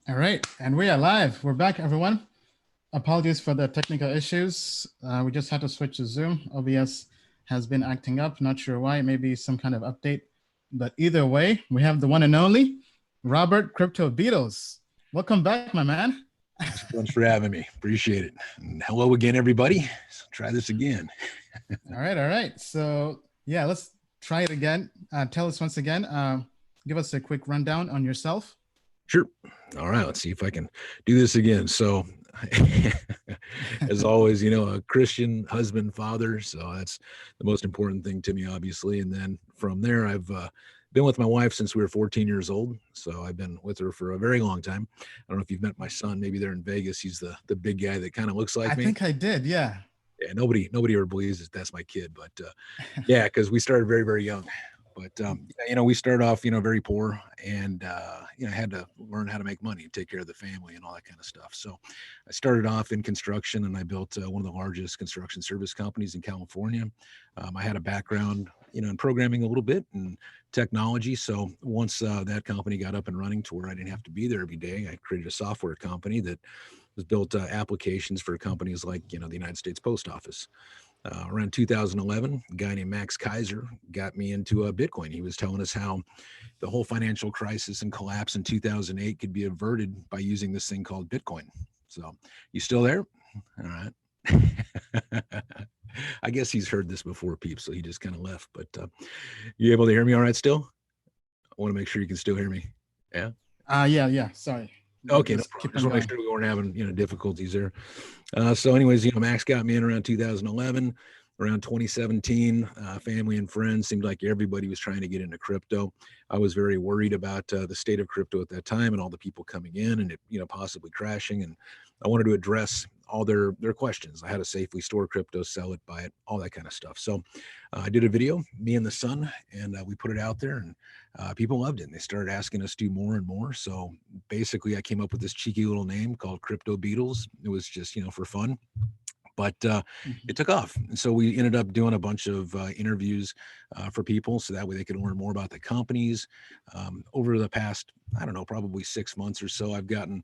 All right, and we are live. We're back, everyone. Apologies for the technical issues. We just had to switch to Zoom. OBS has been acting up. Not sure why. Maybe some kind of update. But either way, we have the one and only Robert Crypto Beadles. Welcome back, my man. Thanks so much for having me. Appreciate it. And hello again, everybody. Let's try this again. All right. So yeah, let's try it again. Tell us once again. Give us a quick rundown on yourself. Sure. All right. Let's see if I can do this again. So, as always, a Christian husband, father. So that's the most important thing to me, obviously. And then from there, I've been with my wife since we were 14 years old. So I've been with her for a very long time. I don't know if you've met my son. Maybe they're in Vegas. He's the big guy that kind of looks like me. I think I did. Yeah. Yeah. Nobody ever believes that that's my kid, but yeah, because we started very, very young. But we started off, very poor, and had to learn how to make money, take care of the family, and all that kind of stuff. So I started off in construction, and I built one of the largest construction service companies in California. I had a background, in programming a little bit and technology. So once that company got up and running to where I didn't have to be there every day, I created a software company that was built applications for companies like the United States Post Office. Around 2011, a guy named Max Kaiser got me into Bitcoin. He was telling us how the whole financial crisis and collapse in 2008 could be averted by using this thing called Bitcoin. So, you still there? All right. I guess he's heard this before, peeps, so he just kind of left. But you able to hear me all right still? I want to make sure you can still hear me. Yeah? Yeah. Sorry. Okay, no problem. Just want to make sure we weren't having difficulties there. So, anyways, Max got me in around 2011. Around 2017, family and friends seemed like everybody was trying to get into crypto. I was very worried about the state of crypto at that time and all the people coming in and it possibly crashing. And I wanted to address all their questions. I had to safely store crypto, sell it, buy it, all that kind of stuff. So I did a video, me and the son, and we put it out there, and people loved it. And they started asking us to do more and more. So basically, I came up with this cheeky little name called Crypto Beadles. It was just for fun. But it took off. And so we ended up doing a bunch of interviews for people so that way they could learn more about the companies. Over the past, I don't know, probably 6 months or so, I've gotten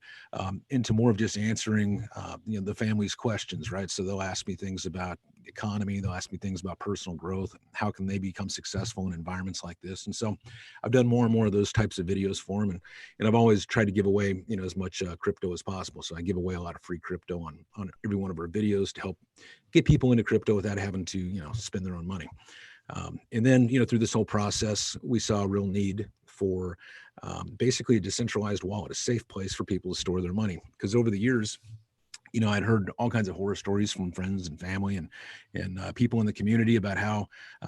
into more of just answering, the family's questions, right? So they'll ask me things about economy. They'll ask me things about personal growth. How can they become successful in environments like this? And so I've done more and more of those types of videos for them. And I've always tried to give away, as much crypto as possible. So I give away a lot of free crypto on every one of our videos to help get people into crypto without having to, spend their own money. And then, through this whole process, we saw a real need for basically a decentralized wallet, a safe place for people to store their money. Because over the years, I'd heard all kinds of horror stories from friends and family and people in the community about how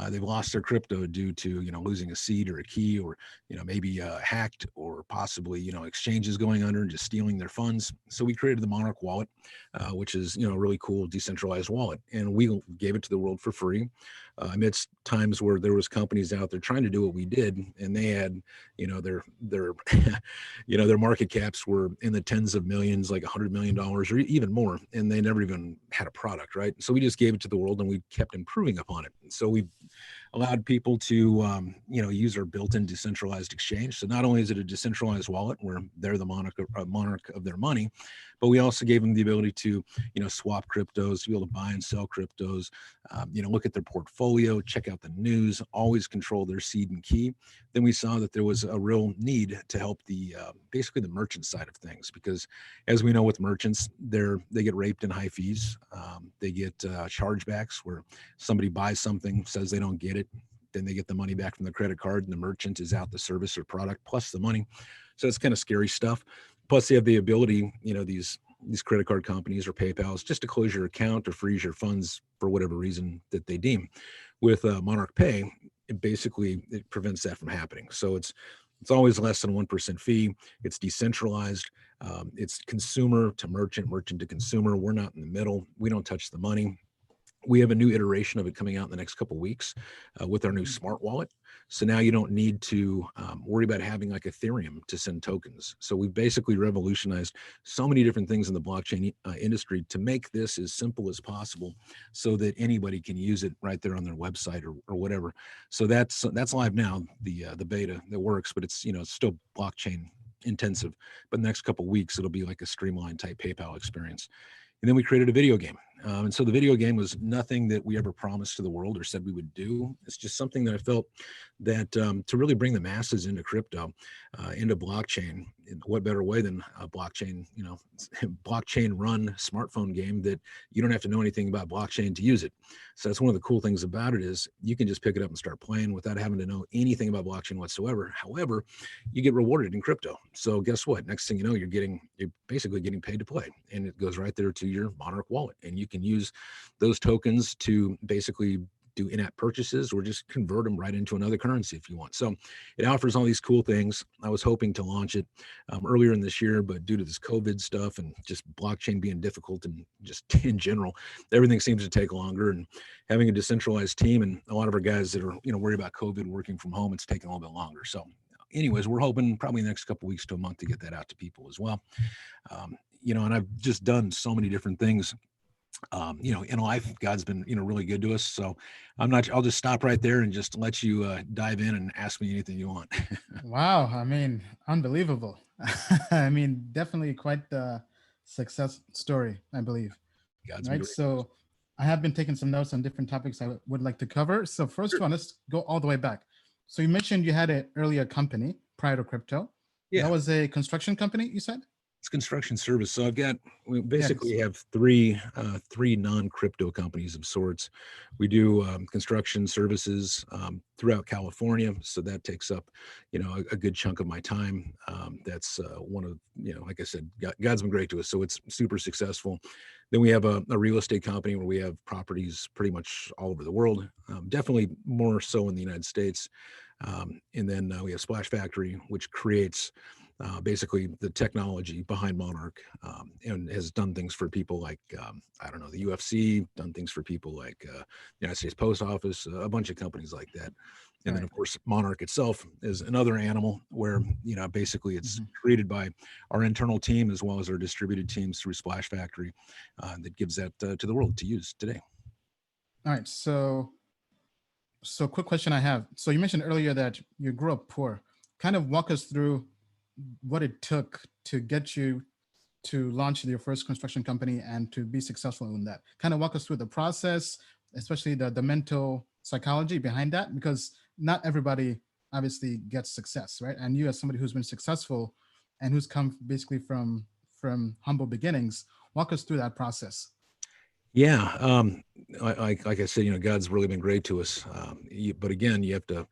they've lost their crypto due to, losing a seed or a key or, maybe hacked or possibly, exchanges going under and just stealing their funds. So we created the Monarch Wallet, which is, a really cool decentralized wallet. And we gave it to the world for free amidst times where there was companies out there trying to do what we did. And they had, their their market caps were in the tens of millions, like $100 million or even more, and they never even had a product, right? So we just gave it to the world and we kept improving upon it. So we allowed people to use our built-in decentralized exchange. So not only is it a decentralized wallet where they're the monarch of their money, but we also gave them the ability to swap cryptos, to be able to buy and sell cryptos, look at their portfolio, check out the news, always control their seed and key. Then we saw that there was a real need to help the basically the merchant side of things, because as we know with merchants, they get raped in high fees. They get chargebacks where somebody buys something, says they don't get it, then they get the money back from the credit card and the merchant is out the service or product plus the money. So it's kind of scary stuff. Plus they have the ability, these credit card companies or PayPal's just to close your account or freeze your funds for whatever reason that they deem. With MonarchPay, it prevents that from happening. So it's always less than 1% fee. It's decentralized. It's consumer to merchant, merchant to consumer. We're not in the middle. We don't touch the money. We have a new iteration of it coming out in the next couple of weeks with our new smart wallet. So now you don't need to worry about having like Ethereum to send tokens. So we've basically revolutionized so many different things in the blockchain industry to make this as simple as possible so that anybody can use it right there on their website or whatever. So that's live now, the beta that works, but it's, it's still blockchain intensive, but the next couple of weeks, it'll be like a streamlined type PayPal experience. And then we created a video game. And so the video game was nothing that we ever promised to the world or said we would do. It's just something that I felt that to really bring the masses into crypto, into blockchain, what better way than a blockchain, blockchain run smartphone game that you don't have to know anything about blockchain to use it. So that's one of the cool things about it is you can just pick it up and start playing without having to know anything about blockchain whatsoever. However, you get rewarded in crypto. So guess what? Next thing you know, you're basically getting paid to play, and it goes right there to your Monarch wallet, and you can use those tokens to basically do in-app purchases or just convert them right into another currency if you want. So it offers all these cool things. I was hoping to launch it earlier in this year, but due to this COVID stuff and just blockchain being difficult and just in general, everything seems to take longer. And having a decentralized team and a lot of our guys that are worried about COVID working from home, it's taking a little bit longer. So anyways, we're hoping probably the next couple of weeks to a month to get that out to people as well. And I've just done so many different things. In life, God's been, really good to us. So I'll just stop right there and just let you dive in and ask me anything you want. Wow. I mean, unbelievable. I mean, definitely quite the success story, I believe. God's Right. So I have been taking some notes on different topics I would like to cover. So first one, let's go all the way back. So you mentioned you had an earlier company prior to crypto. Yeah. That was a construction company, you said? It's construction service. So we basically have three non-crypto companies of sorts. We do construction services throughout California. So that takes up, a good chunk of my time. That's one of, like I said, God's been great to us. So it's super successful. Then we have a real estate company where we have properties pretty much all over the world, definitely more so in the United States. And then we have Splash Factory, which creates basically the technology behind Monarch, and has done things for people like, the UFC, done things for people like the United States Post Office, a bunch of companies like that. And then, of course, Monarch itself is another animal where, basically it's created by our internal team as well as our distributed teams through Splash Factory that gives that to the world to use today. All right. So quick question I have. So you mentioned earlier that you grew up poor. Kind of walk us through what it took to get you to launch your first construction company and to be successful in that. Kind of walk us through the process, especially the mental psychology behind that, because not everybody obviously gets success, right? And you, as somebody who's been successful and who's come basically from humble beginnings, walk us through that process. Yeah, like I said, God's really been great to us. But again, you have to,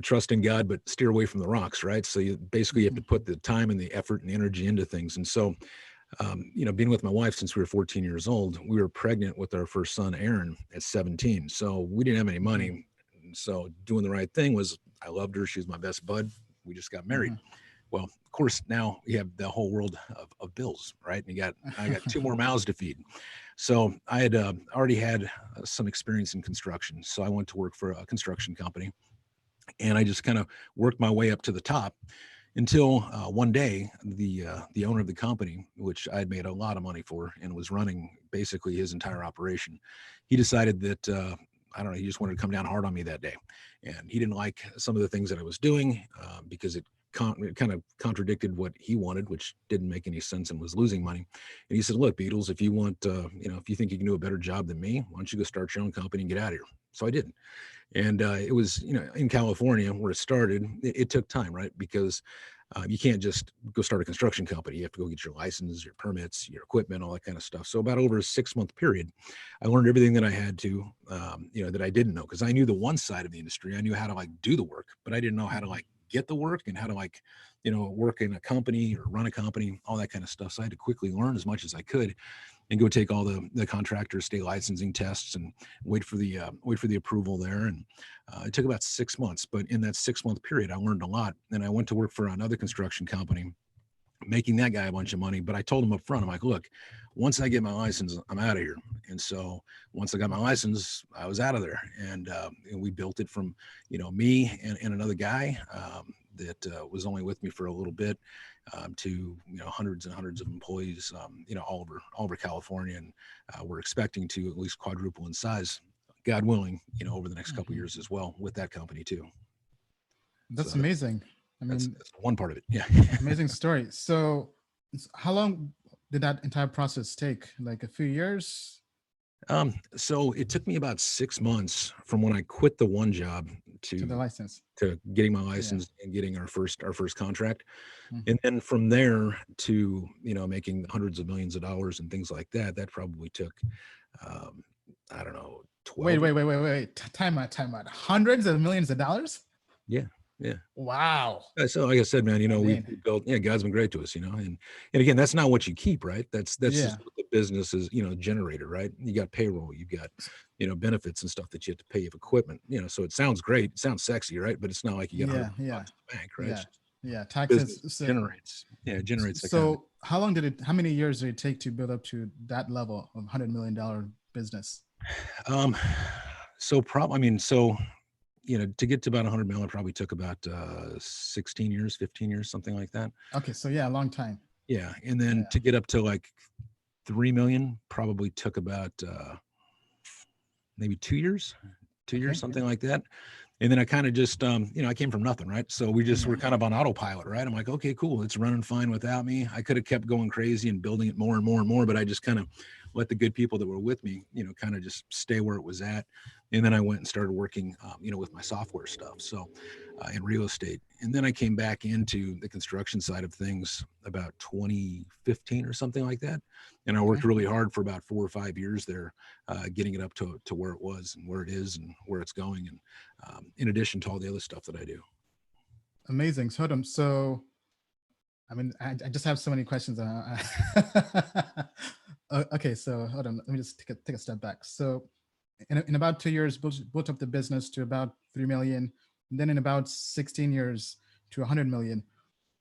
trust in God, but steer away from the rocks, right? So you basically have to put the time and the effort and the energy into things. And so, being with my wife since we were 14 years old, we were pregnant with our first son, Aaron, at 17. So we didn't have any money. So doing the right thing was, I loved her. She was my best bud. We just got married. Well, of course, now we have the whole world of bills, right? And I got two more mouths to feed. So I had already had some experience in construction. So I went to work for a construction company, and I just kind of worked my way up to the top until one day, the owner of the company, which I had made a lot of money for and was running basically his entire operation, he decided that, he just wanted to come down hard on me that day. And he didn't like some of the things that I was doing because it kind of contradicted what he wanted, which didn't make any sense and was losing money. And he said, look, Beadles, if you want, if you think you can do a better job than me, why don't you go start your own company and get out of here? So I did. And it was, in California where it started, it took time, right? Because you can't just go start a construction company. You have to go get your license, your permits, your equipment, all that kind of stuff. So about over a 6-month period, I learned everything that I had to, that I didn't know, because I knew the one side of the industry. I knew how to do the work, but I didn't know how to get the work and how to work in a company or run a company, all that kind of stuff. So I had to quickly learn as much as I could and go take all the contractor state licensing tests and wait for the approval there. And it took about 6 months, but in that 6-month period, I learned a lot. And I went to work for another construction company, making that guy a bunch of money. But I told him up front, I'm like, look, once I get my license, I'm out of here. And so once I got my license, I was out of there. And we built it from, me and another guy that was only with me for a little bit, to hundreds and hundreds of employees, all over California, and we're expecting to at least quadruple in size, God willing, over the next couple of years as well with that company too. That's amazing. I mean, that's one part of it. Yeah. amazing story. So how long did that entire process take? Like a few years? So it took me about 6 months from when I quit the one job To the to license. getting my Yeah. license and getting our first contract. Mhm. And then from there to, making hundreds of millions of dollars and things like that, that probably took, I don't know, 12. Wait. Time out. Hundreds of millions of dollars? Yeah. Yeah. Wow. So like I said, man, I we mean, built, God's been great to us, and again, that's not what you keep, right? That's yeah. just what the business is, generated, right? You got payroll, you've got, benefits and stuff that you have to pay of equipment, so it sounds great, it sounds sexy, right? But it's not like you got Yeah. $100 Yeah. in the bank, right? Yeah. It's just Yeah. business Taxes. So, generates, it generates that kind of. so how many years did it take to build up to that level of $100 million business? So probably, I mean, so, to get to about 100 million probably took about 16 years, 15 years, something like that. Okay. So yeah, a long time. Yeah. And then Yeah. to get up to like 3 million probably took about maybe 2 years, Okay. something like that. And then I kind of just, I came from nothing, right? So we just Yeah. were kind of on autopilot, right? I'm like, okay, cool. It's running fine without me. I could have kept going crazy and building it more and more and more, but I just kind of let the good people that were with me, kind of just stay where it was at. And then I went and started working, with my software stuff. So, in real estate. And then I came back into the construction side of things about 2015 or something like that. And I worked Okay. really hard for about 4 or 5 years there, getting it up to where it was and where it is and where it's going. And in addition to all the other stuff that I do. Amazing. So, so I mean, I just have so many questions. Okay, so hold on. Let me just take a step back. So, in about 2 years, built up the business to about 3 million. And then in about 16 years to 100 million.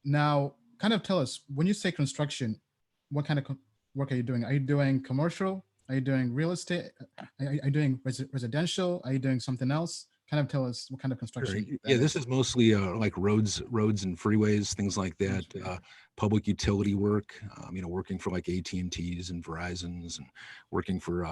Now, kind of tell us, when you say construction, what kind of work are you doing? Are you doing commercial? Are you doing real estate? Are you doing residential? Are you doing something else? Kind of tell us what kind of Sure. construction Yeah, that this is. is mostly like roads and freeways, things like that. Public utility work. Working for like AT&Ts and Verizons, and working for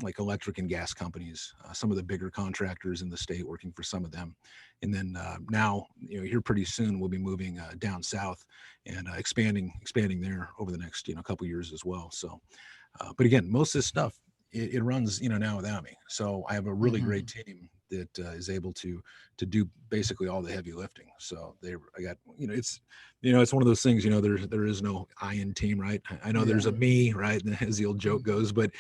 like electric and gas companies. Some of the bigger contractors in the state, working for some of them. And then now, here pretty soon we'll be moving down south and expanding there over the next couple years as well. So, but again, most of this stuff it runs now without me. So I have a really great team that is able to do basically all the heavy lifting. So I got, it's one of those things, there is no I in team, right? I know there's a me, right? As the old joke goes, but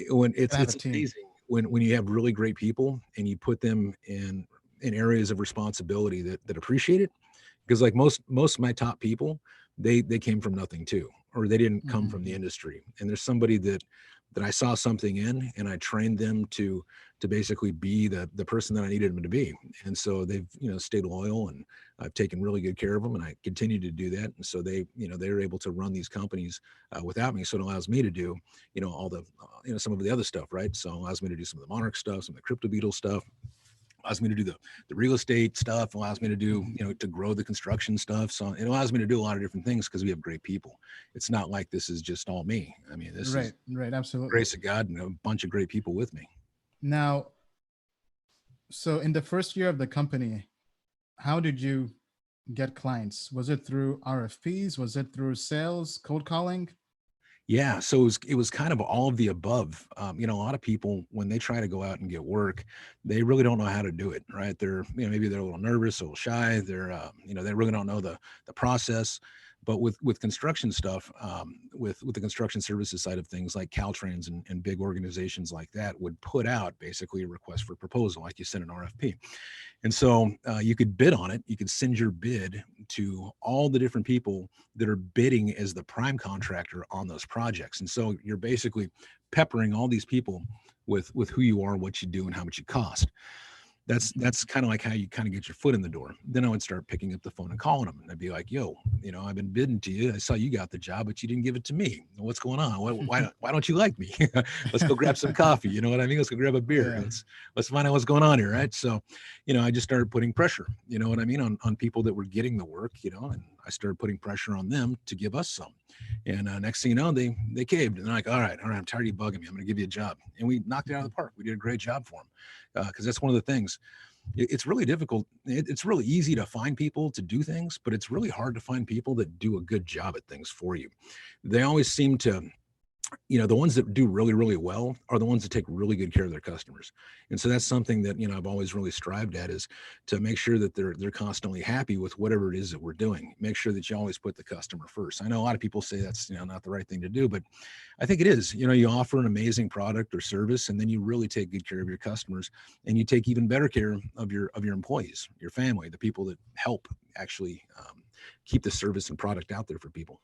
when it's amazing when you have really great people and you put them in areas of responsibility that appreciate it. Because like most of my top people, they came from nothing too, or they didn't come from the industry. And there's somebody that I saw something in, and I trained them to basically be the person that I needed them to be. And so they've stayed loyal, and I've taken really good care of them, and I continue to do that. And so they're able to run these companies without me. So it allows me to do all the some of the other stuff, right? So it allows me to do some of the Monarch stuff, some of the crypto Beadles stuff. Allows me to do the real estate stuff, allows me to do, to grow the construction stuff. So it allows me to do a lot of different things because we have great people. It's not like this is just all me. I mean, this is Absolutely. grace of God and a bunch of great people with me. Now, so in the first year of the company, how did you get clients? Was it through RFPs? Was it through sales, cold calling? Yeah, so it was kind of all of the above. A lot of people, when they try to go out and get work, they really don't know how to do it, right? They're, maybe they're a little nervous, a little shy. They're, they really don't know the process. But with construction stuff, with the construction services side of things, like Caltrans and big organizations like that would put out basically a request for proposal, like you send an RFP. And so you could bid on it. You could send your bid to all the different people that are bidding as the prime contractor on those projects. And so you're basically peppering all these people with who you are, what you do, and how much you cost. That's kind of like how you kind of get your foot in the door. Then I would start picking up the phone and calling them. And I'd be like, yo, I've been bidding to you. I saw you got the job, but you didn't give it to me. What's going on? Why don't you like me? Let's go grab some coffee. You know what I mean? Let's go grab a beer. Yeah. Let's find out what's going on here. Right. So, I just started putting pressure, you know what I mean, on people that were getting the work, and I started putting pressure on them to give us some. And next thing you know, they caved, and they're like, all right, I'm tired of you bugging me. I'm going to give you a job. And we knocked it out of the park. We did a great job for them. Because that's one of the things, it's really difficult. It's really easy to find people to do things, but it's really hard to find people that do a good job at things for you. They always seem to, the ones that do really, really well are the ones that take really good care of their customers. And so that's something that, I've always really strived at, is to make sure that they're constantly happy with whatever it is that we're doing. Make sure that you always put the customer first. I know a lot of people say that's, not the right thing to do, but I think it is. You offer an amazing product or service, and then you really take good care of your customers, and you take even better care of your employees, your family, the people that help actually keep the service and product out there for people.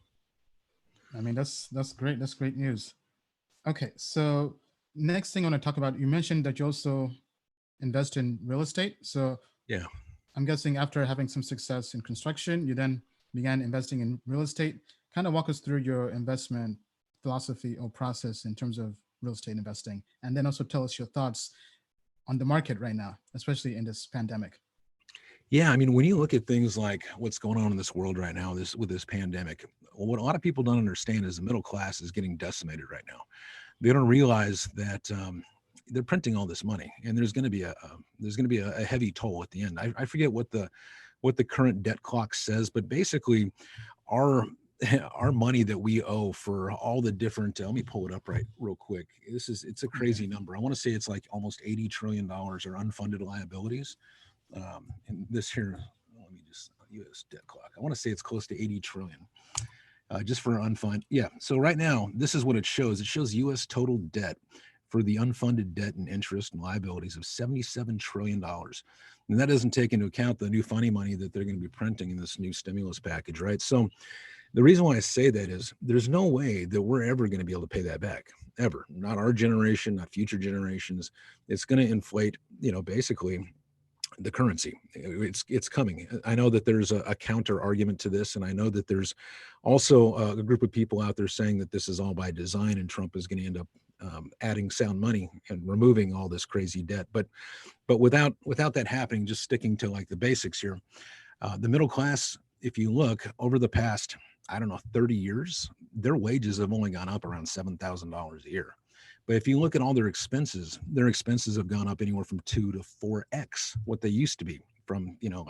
I mean, that's great. That's great news. Okay, so next thing I want to talk about, you mentioned that you also invest in real estate. So yeah, I'm guessing after having some success in construction, you then began investing in real estate. Kind of walk us through your investment philosophy or process in terms of real estate investing, and then also tell us your thoughts on the market right now, especially in this pandemic. Yeah, I mean, when you look at things like what's going on in this world right now, with this pandemic, what a lot of people don't understand is the middle class is getting decimated right now. They don't realize that they're printing all this money, and there's going to be a heavy toll at the end. I forget what the current debt clock says, but basically, our money that we owe for all the different. Let me pull it up real quick. It's a crazy number. I want to say it's like almost $80 trillion are unfunded liabilities. And this here, let me just U.S. debt clock. I want to say it's close to 80 trillion, just for unfunded. Yeah. So right now, this is what it shows. It shows U.S. total debt for the unfunded debt and interest and liabilities of $77 trillion. And that doesn't take into account the new funny money that they're going to be printing in this new stimulus package, right? So the reason why I say that is there's no way that we're ever going to be able to pay that back, ever. Not our generation, not future generations. It's going to inflate, basically the currency. It's coming. I know that there's a counter argument to this, and I know that there's also a group of people out there saying that this is all by design, and Trump is going to end up adding sound money and removing all this crazy debt. But without that happening, just sticking to like the basics here, the middle class, if you look over the past, 30 years, their wages have only gone up around $7,000 a year. But if you look at all their expenses have gone up anywhere from 2 to 4x what they used to be, from, from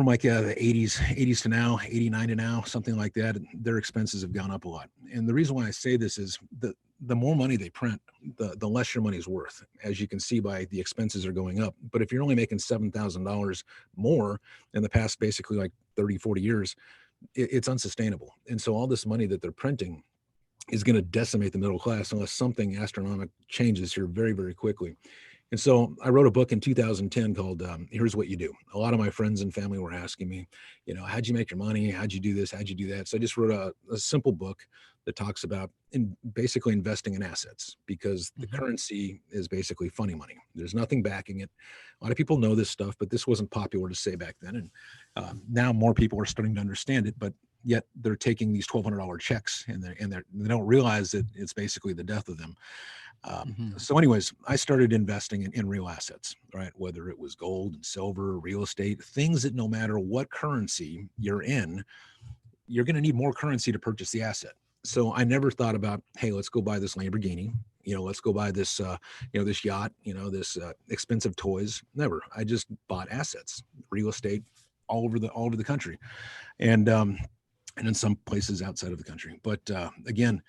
like the 80s to now, 89 to now, something like that. Their expenses have gone up a lot. And the reason why I say this is the more money they print, the less your money is worth, as you can see by the expenses are going up. But if you're only making $7,000 more in the past, basically like 30, 40 years, it's unsustainable. And so all this money that they're printing is going to decimate the middle class unless something astronomical changes here very, very quickly. And so I wrote a book in 2010 called Here's What You Do. A lot of my friends and family were asking me, how'd you make your money? How'd you do this? How'd you do that? So I just wrote a simple book that talks about basically investing in assets, because the currency is basically funny money. There's nothing backing it. A lot of people know this stuff, but this wasn't popular to say back then. And now more people are starting to understand it, but yet they're taking these $1,200 checks and they don't realize that it's basically the death of them. So anyways, I started investing in real assets, right? Whether it was gold and silver, real estate, things that no matter what currency you're in, you're going to need more currency to purchase the asset. So I never thought about, hey, let's go buy this Lamborghini, let's go buy this, this yacht, this expensive toys. Never. I just bought assets, real estate all over the country. And in some places outside of the country. But again,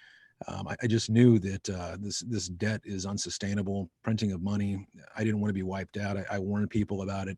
I just knew that this debt is unsustainable. Printing of money, I didn't want to be wiped out. I warned people about it.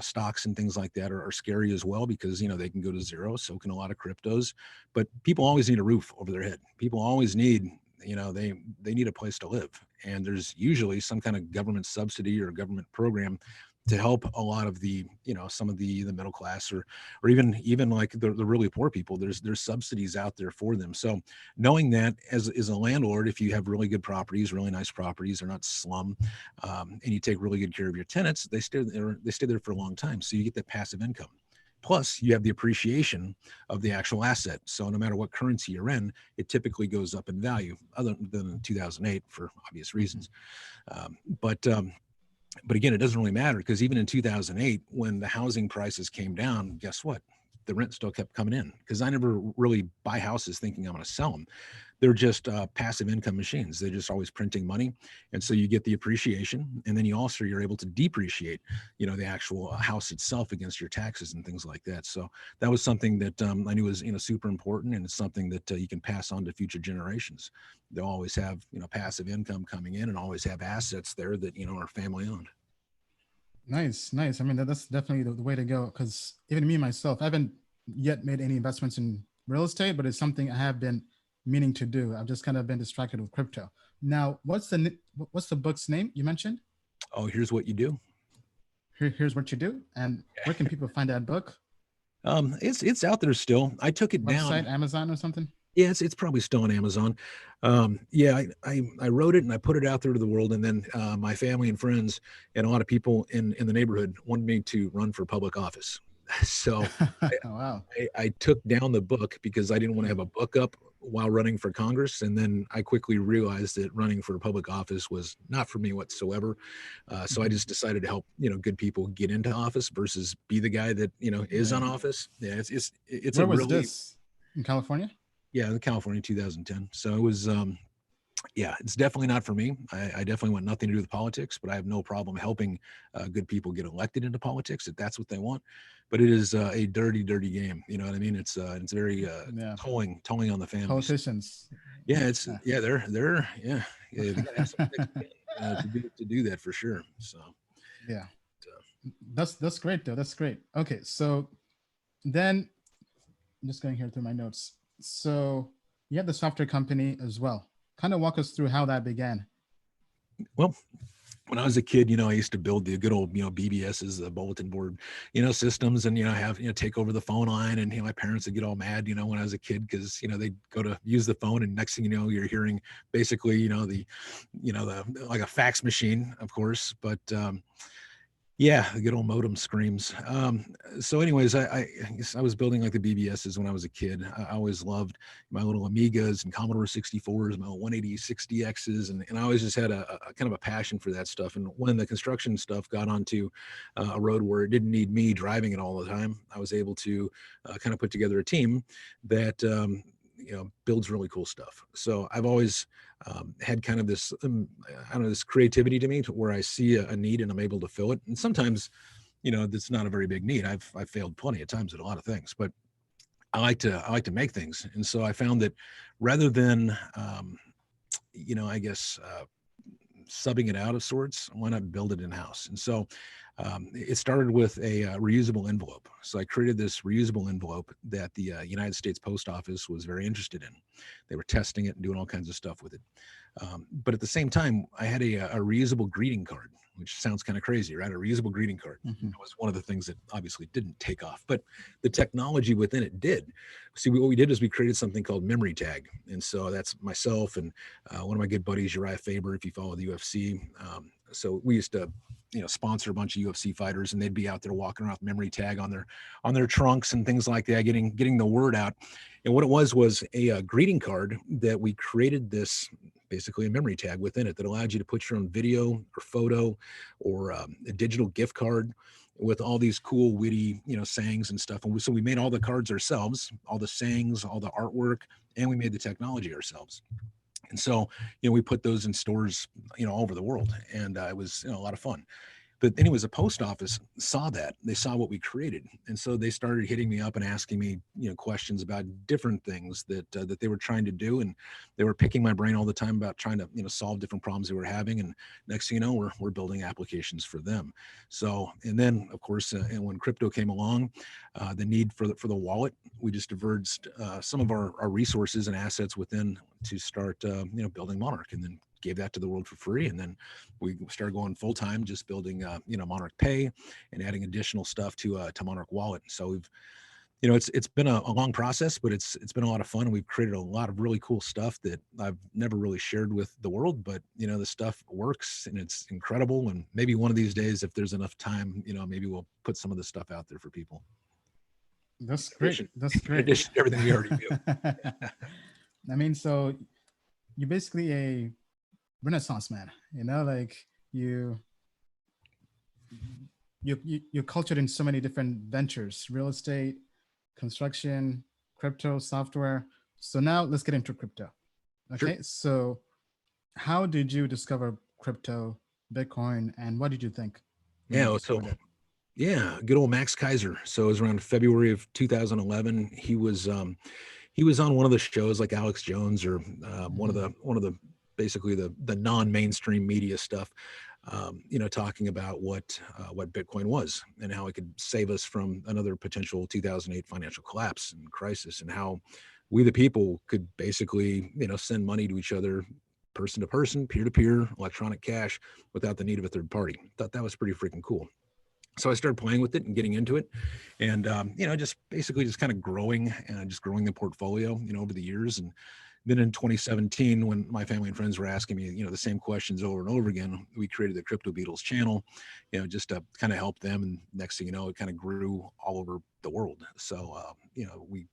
Stocks and things like that are scary as well, because they can go to zero. So can a lot of cryptos. But people always need a roof over their head. People always need, they need a place to live. And there's usually some kind of government subsidy or government program to help a lot of the, some of the middle class, or even like the really poor people. There's subsidies out there for them. So knowing that as a landlord, if you have really good properties, really nice properties, they're not slum, and you take really good care of your tenants, they stay there for a long time. So you get that passive income. Plus, you have the appreciation of the actual asset. So no matter what currency you're in, it typically goes up in value, other than in 2008 for obvious reasons. But again, it doesn't really matter, because even in 2008, when the housing prices came down, guess what? the rent still kept coming in, because I never really buy houses thinking I'm going to sell them. They're just passive income machines. They're just always printing money. And so you get the appreciation, and then you're able to depreciate, the actual house itself against your taxes and things like that. So that was something that I knew was, super important. And it's something that you can pass on to future generations. They'll always have, passive income coming in, and always have assets there that, are family owned. Nice, nice. I mean, that's definitely the way to go, because even me, myself, I haven't yet made any investments in real estate, but it's something I have been meaning to do. I've just kind of been distracted with crypto. Now, what's the book's name you mentioned? Oh, Here's What You Do. Here's What You Do. And where can people find that book? It's out there still. I took it down. Website, Amazon or something? Yeah, it's probably still on Amazon. Yeah, I wrote it and I put it out there to the world, and then my family and friends and a lot of people in the neighborhood wanted me to run for public office. So Wow. I took down the book because I didn't want to have a book up while running for Congress. And then I quickly realized that running for public office was not for me whatsoever. So I just decided to help, good people get into office versus be the guy that, is on office. Yeah, it's Where a was really, this? In California? yeah, in California, 2010. So it was, yeah, it's definitely not for me. I definitely want nothing to do with politics, but I have no problem helping good people get elected into politics if that's what they want. But it is a dirty, dirty game. You know what I mean? It's very Yeah. tolling on the families. Politicians. Yeah, they're they gotta have some thick skin, to do that for sure. So Yeah. That's great though. That's great. Okay, so then I'm just going here through my notes. So you have the software company as well. Kind of walk us through how that began. Well, when I was a kid, I used to build the good old, BBSs, the bulletin board, systems, and, have, take over the phone line. And, my parents would get all mad, when I was a kid, because, they'd go to use the phone, and next thing you know, you're hearing basically, the like a fax machine, of course. But, yeah, the good old modem screams. So anyways, I guess I was building like the BBSs when I was a kid. I always loved my little Amigas and Commodore 64s, my 18060Xs, and I always just had a kind of a passion for that stuff. And when the construction stuff got onto a road where it didn't need me driving it all the time, I was able to kind of put together a team that builds really cool stuff. So I've always had kind of this, I don't know, this creativity to me, to where I see a need and I'm able to fill it. And sometimes, that's not a very big need. I've failed plenty of times at a lot of things, but I like to make things. And so I found that rather than, I guess, subbing it out of sorts, why not build it in house? And so it started with a reusable envelope. So I created this reusable envelope that the United States Post Office was very interested in. They were testing it and doing all kinds of stuff with it. But at the same time, I had a reusable greeting card, which sounds kind of crazy, right? A reusable greeting card. Mm-hmm. That was one of the things that obviously didn't take off, but the technology within it did. See, what we did is we created something called memory tag. And so that's myself and one of my good buddies, Uriah Faber, if you follow the UFC. So we used to, sponsor a bunch of UFC fighters, and they'd be out there walking around with memory tag on their trunks and things like that, getting the word out. And what it was a greeting card that we created, this basically a memory tag within it that allowed you to put your own video or photo or a digital gift card with all these cool, witty, sayings and stuff. And so we made all the cards ourselves, all the sayings, all the artwork, and we made the technology ourselves. And so, we put those in stores, all over the world, and it was, a lot of fun. But anyways, the post office saw that. They saw what we created. And so they started hitting me up and asking me, questions about different things that they were trying to do. And they were picking my brain all the time about trying to, solve different problems they were having. And next thing you know, we're building applications for them. So, and then of course, and when crypto came along, the need for the wallet, we just diverged some of our resources and assets within to start, building Monarch, and then gave that to the world for free. And then we started going full time, just building, MonarchPay and adding additional stuff to Monarch Wallet. So we've, it's been a long process, but it's been a lot of fun. And we've created a lot of really cool stuff that I've never really shared with the world, but the stuff works and it's incredible. And maybe one of these days, if there's enough time, maybe we'll put some of this stuff out there for people. That's great. That's great. In addition to everything we already do. I mean, so you're basically a Renaissance man, like you're cultured in so many different ventures: real estate, construction, crypto, software. So now let's get into crypto. Okay, Sure. so how did you discover crypto, Bitcoin, and what did you think when you Yeah. So discovered it? yeah, good old Max Kaiser. So it was around February of 2011. He was on one of the shows like Alex Jones or one of the basically the non-mainstream media stuff. Talking about what Bitcoin was and how it could save us from another potential 2008 financial collapse and crisis, and how we the people could basically send money to each other, person to person, peer to peer, electronic cash, without the need of a third party. Thought that was pretty freaking cool. So I started playing with it and getting into it, and just basically just kind of growing and just growing the portfolio, over the years. And then in 2017, when my family and friends were asking me, the same questions over and over again, we created the Crypto Beadles channel, just to kind of help them. And next thing you know, it kind of grew all over the world. So, we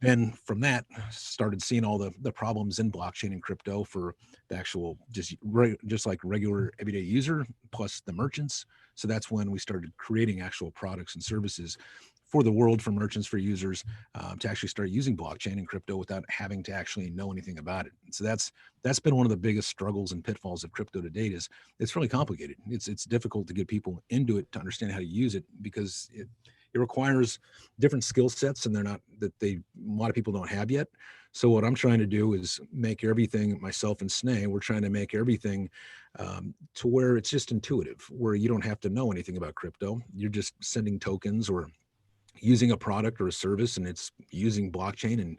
then from that started seeing all the problems in blockchain and crypto for the actual just like regular everyday user plus the merchants. So that's when we started creating actual products and services for the world, for merchants, for users, to actually start using blockchain and crypto without having to actually know anything about it. And so that's been one of the biggest struggles and pitfalls of crypto to date. Is it's really complicated. It's difficult to get people into it to understand how to use it, because it requires different skill sets, and a lot of people don't have yet. So what I'm trying to do is make everything, myself and Sneh, we're trying to make everything to where it's just intuitive, where you don't have to know anything about crypto. You're just sending tokens or using a product or a service, and it's using blockchain, and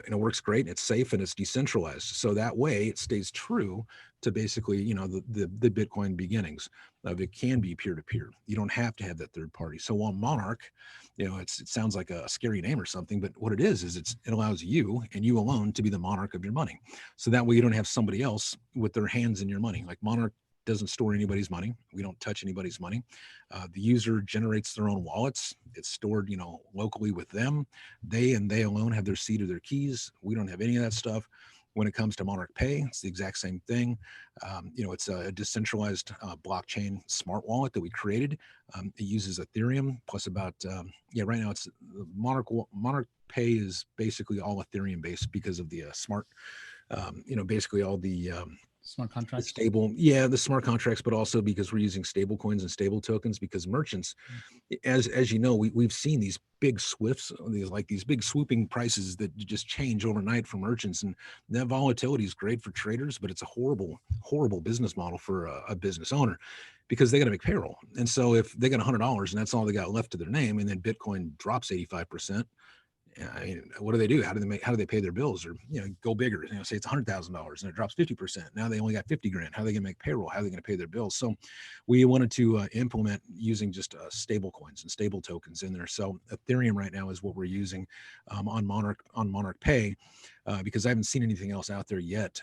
it works great, and it's safe, and it's decentralized. So that way it stays true to basically, the Bitcoin beginnings of it can be peer-to-peer. You don't have to have that third party. So on Monarch, it sounds like a scary name or something, but what it is it allows you and you alone to be the monarch of your money. So that way you don't have somebody else with their hands in your money. Like Monarch doesn't store anybody's money. We don't touch anybody's money. The user generates their own wallets. It's stored, locally with them. They and they alone have their seed or their keys. We don't have any of that stuff. When it comes to MonarchPay, it's the exact same thing. It's a decentralized blockchain smart wallet that we created. It uses Ethereum plus about, right now it's MonarchPay is basically all Ethereum based because of the smart, basically all the Smart contracts. the smart contracts, but also because we're using stable coins and stable tokens, because merchants, as you know, we've seen these big swifts, these big swooping prices that just change overnight for merchants. And that volatility is great for traders, but it's a horrible business model for a business owner, because they got to make payroll. And so if they got $100 and that's all they got left to their name, and then Bitcoin drops 85%, what do? How do they pay their bills? Or, go bigger, say it's $100,000 and it drops 50%. Now they only got 50 grand. How are they going to make payroll? How are they going to pay their bills? So we wanted to implement using just stable coins and stable tokens in there. So Ethereum right now is what we're using on MonarchPay, because I haven't seen anything else out there yet.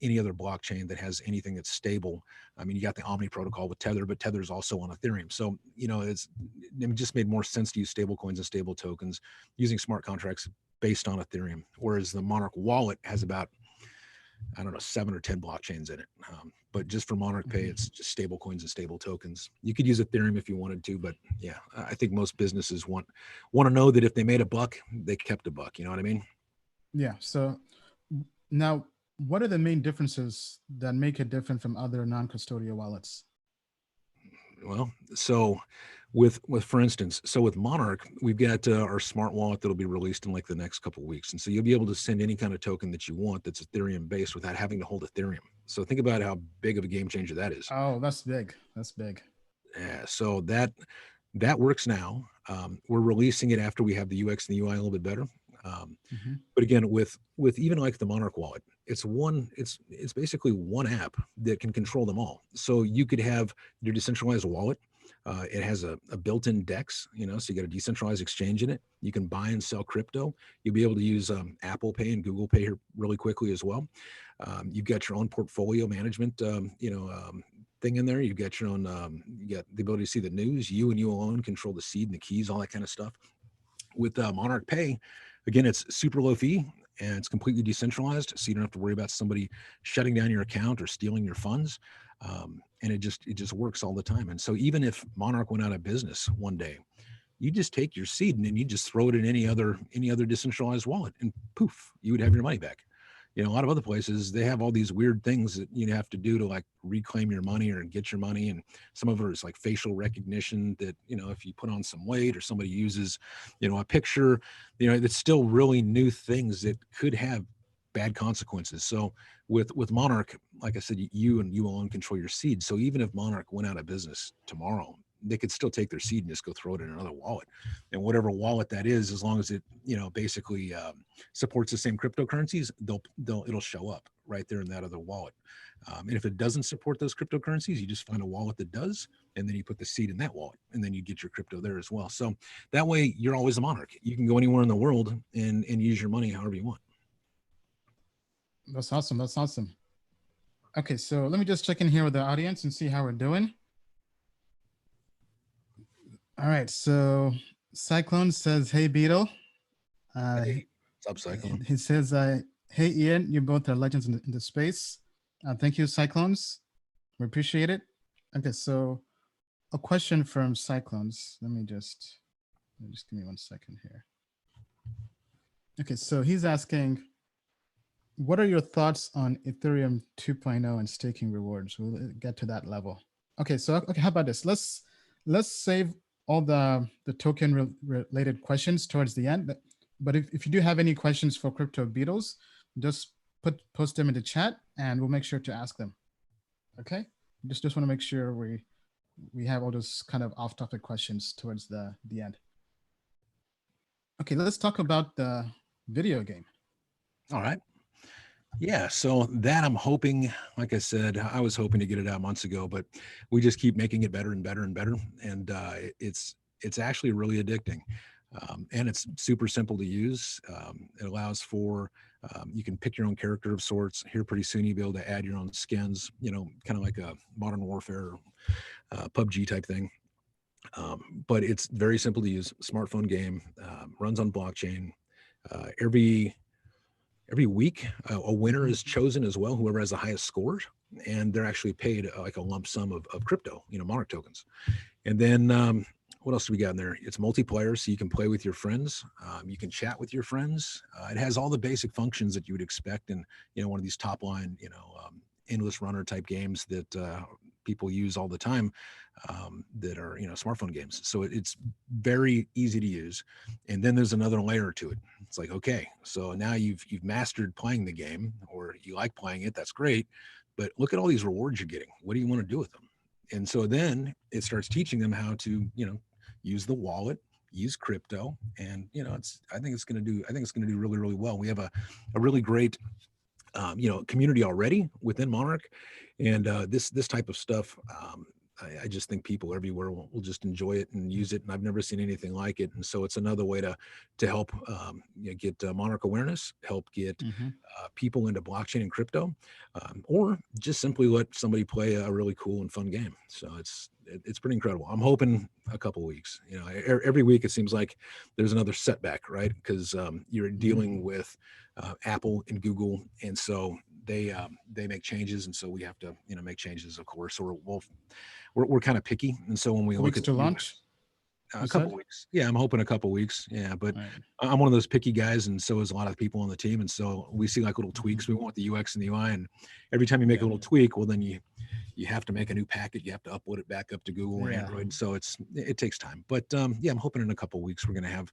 Any other blockchain that has anything that's stable. I mean, you got the Omni protocol with Tether, but Tether's also on Ethereum. So, it just made more sense to use stable coins and stable tokens using smart contracts based on Ethereum. Whereas the Monarch Wallet has about, 7 or 10 blockchains in it. But just for MonarchPay, it's just stable coins and stable tokens. You could use Ethereum if you wanted to, but yeah, I think most businesses want to know that if they made a buck, they kept a buck. You know what I mean? Yeah. So now, what are the main differences that make it different from other non-custodial wallets? Well, so with for instance, so with Monarch, we've got our smart wallet that'll be released in like the next couple of weeks, and so you'll be able to send any kind of token that you want that's Ethereum based without having to hold Ethereum. So think about how big of a game changer that is. Oh, that's big. That's big. Yeah, so that works now. We're releasing it after we have the UX and the UI a little bit better. But again, with even like the Monarch wallet, it's basically one app that can control them all. So you could have your decentralized wallet. It has a built-in DEX, so you got a decentralized exchange in it. You can buy and sell crypto. You'll be able to use Apple Pay and Google Pay here really quickly as well. You've got your own portfolio management, thing in there. You've got your own, you got the ability to see the news. You and you alone control the seed and the keys, all that kind of stuff. With Monarch Pay, again, it's super low fee and it's completely decentralized, so you don't have to worry about somebody shutting down your account or stealing your funds. And it just works all the time. And so even if Monarch went out of business one day, you just take your seed and then you just throw it in any other decentralized wallet, and poof, you would have your money back. You know, a lot of other places, they have all these weird things that you have to do to like reclaim your money or get your money. And some of it is like facial recognition that, you know, if you put on some weight or somebody uses, you know, a picture, you know, it's still really new things that could have bad consequences. So with Monarch, like I said, you alone control your seed. So even if Monarch went out of business tomorrow, they could still take their seed and just go throw it in another wallet, and whatever wallet that is, as long as it, you know, basically supports the same cryptocurrencies, it'll show up right there in that other wallet. And if it doesn't support those cryptocurrencies, you just find a wallet that does, and then you put the seed in that wallet, and then you get your crypto there as well. So that way you're always a Monarch. You can go anywhere in the world and use your money however you want. That's awesome. That's awesome. Okay, so let me just check in here with the audience and see how we're doing. All right, so Cyclone says, hey, Beetle. Hey, what's up, Cyclone? He says, hey, Ian, you both are legends in the space. Thank you, Cyclones. We appreciate it. Okay, so a question from Cyclones. Let me just give me 1 second here. Okay, so he's asking, what are your thoughts on Ethereum 2.0 and staking rewards? We'll get to that level. Okay, so okay, how about this? Let's save all the token related questions towards the end. But if you do have any questions for Crypto Beadles, just post them in the chat and we'll make sure to ask them. Okay, just want to make sure we have all those kind of off-topic questions towards the end. Okay, let's talk about the video game. All right. Yeah, so that I'm hoping, like I said, I was hoping to get it out months ago, but we just keep making it better and better and better. And it's actually really addicting. And it's super simple to use. It allows for, you can pick your own character of sorts. Here pretty soon you'll be able to add your own skins, you know, kind of like a Modern Warfare, PUBG type thing. But it's very simple to use, smartphone game, runs on blockchain. Every week, a winner is chosen as well, whoever has the highest scores, and they're actually paid like a lump sum of crypto, you know, Monarch tokens. And then what else do we got in there? It's multiplayer, so you can play with your friends. You can chat with your friends. It has all the basic functions that you would expect in, you know, one of these top line, you know, endless runner type games that people use all the time, that are, you know, smartphone games. So it's very easy to use. And then there's another layer to it. It's like, okay, so now you've mastered playing the game, or you like playing it. That's great. But look at all these rewards you're getting. What do you want to do with them? And so then it starts teaching them how to, you know, use the wallet, use crypto, and, you know, I think it's going to do really, really well. We have a really great, you know, community already within Monarch, and this type of stuff, I just think people everywhere will just enjoy it and use it, and I've never seen anything like it. And so it's another way to help you know, get Monarch awareness, help get people into blockchain and crypto, or just simply let somebody play a really cool and fun game. So it's pretty incredible. I'm hoping a couple of weeks. You know, every week it seems like there's another setback, right? Because you're dealing with Apple and Google, and so they make changes, and so we have to, you know, make changes, of course. Or we're kind of picky, and so when we look at to launch, a couple weeks, yeah, I'm hoping a couple weeks, yeah. But right. I'm one of those picky guys, and so is a lot of people on the team, and so we see like little tweaks. We want the UX and the UI, and every time you make a little tweak, well, then you have to make a new packet, you have to upload it back up to Google or Android, so it takes time. But yeah, I'm hoping in a couple weeks we're going to have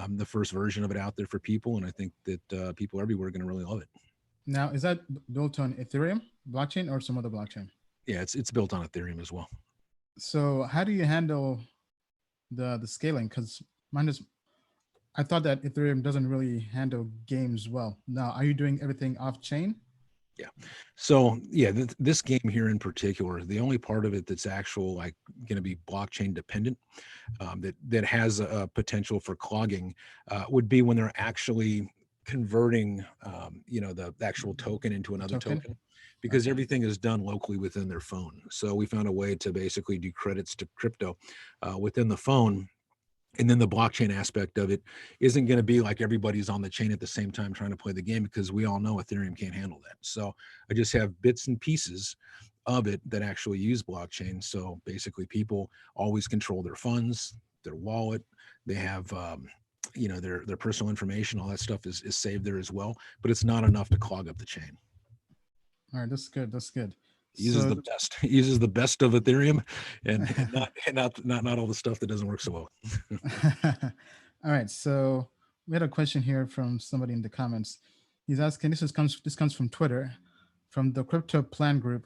the first version of it out there for people, and I think that people everywhere are going to really love it. Now, is that built on Ethereum blockchain or some other blockchain? Yeah, it's built on Ethereum as well. So how do you handle the scaling? Because I thought that Ethereum doesn't really handle games well. Now, are you doing everything off chain? Yeah. So yeah, this game here in particular, the only part of it that's actual like going to be blockchain dependent, that has a potential for clogging, would be when they're actually converting, you know, the actual token into another token, because everything is done locally within their phone. So we found a way to basically do credits to crypto within the phone. And then the blockchain aspect of it isn't going to be like everybody's on the chain at the same time trying to play the game, because we all know Ethereum can't handle that. So I just have bits and pieces of it that actually use blockchain. So basically people always control their funds. their wallet, they have, you know, their personal information, all that stuff is saved there as well, but it's not enough to clog up the chain. All right, that's good. That's good. It uses the best. It uses the best of Ethereum, and not all the stuff that doesn't work so well. All right, so we had a question here from somebody in the comments. He's asking, this comes from Twitter, from the Crypto Plan Group.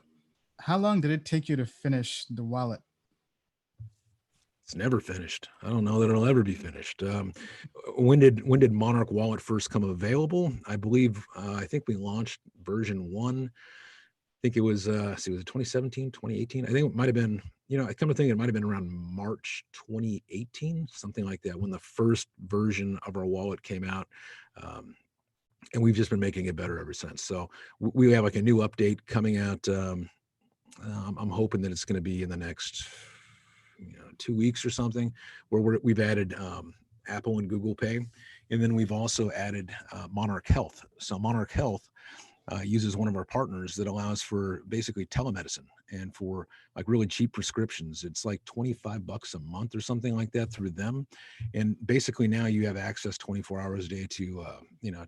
How long did it take you to finish the wallet? It's never finished. I don't know that it'll ever be finished. When did Monarch Wallet first come available? I believe I think we launched version 1. I think it was was it 2017, 2018? I think it might have been, you know, I come to think it might have been around March 2018, something like that, when the first version of our wallet came out. And we've just been making it better ever since. So we have like a new update coming out. I'm hoping that it's going to be in the next 2 weeks or something, where we've added Apple and Google Pay, and then we've also added Monarch Health. So Monarch Health uses one of our partners that allows for basically telemedicine and for like really cheap prescriptions. It's like $25 a month or something like that through them, and basically now you have access 24 hours a day to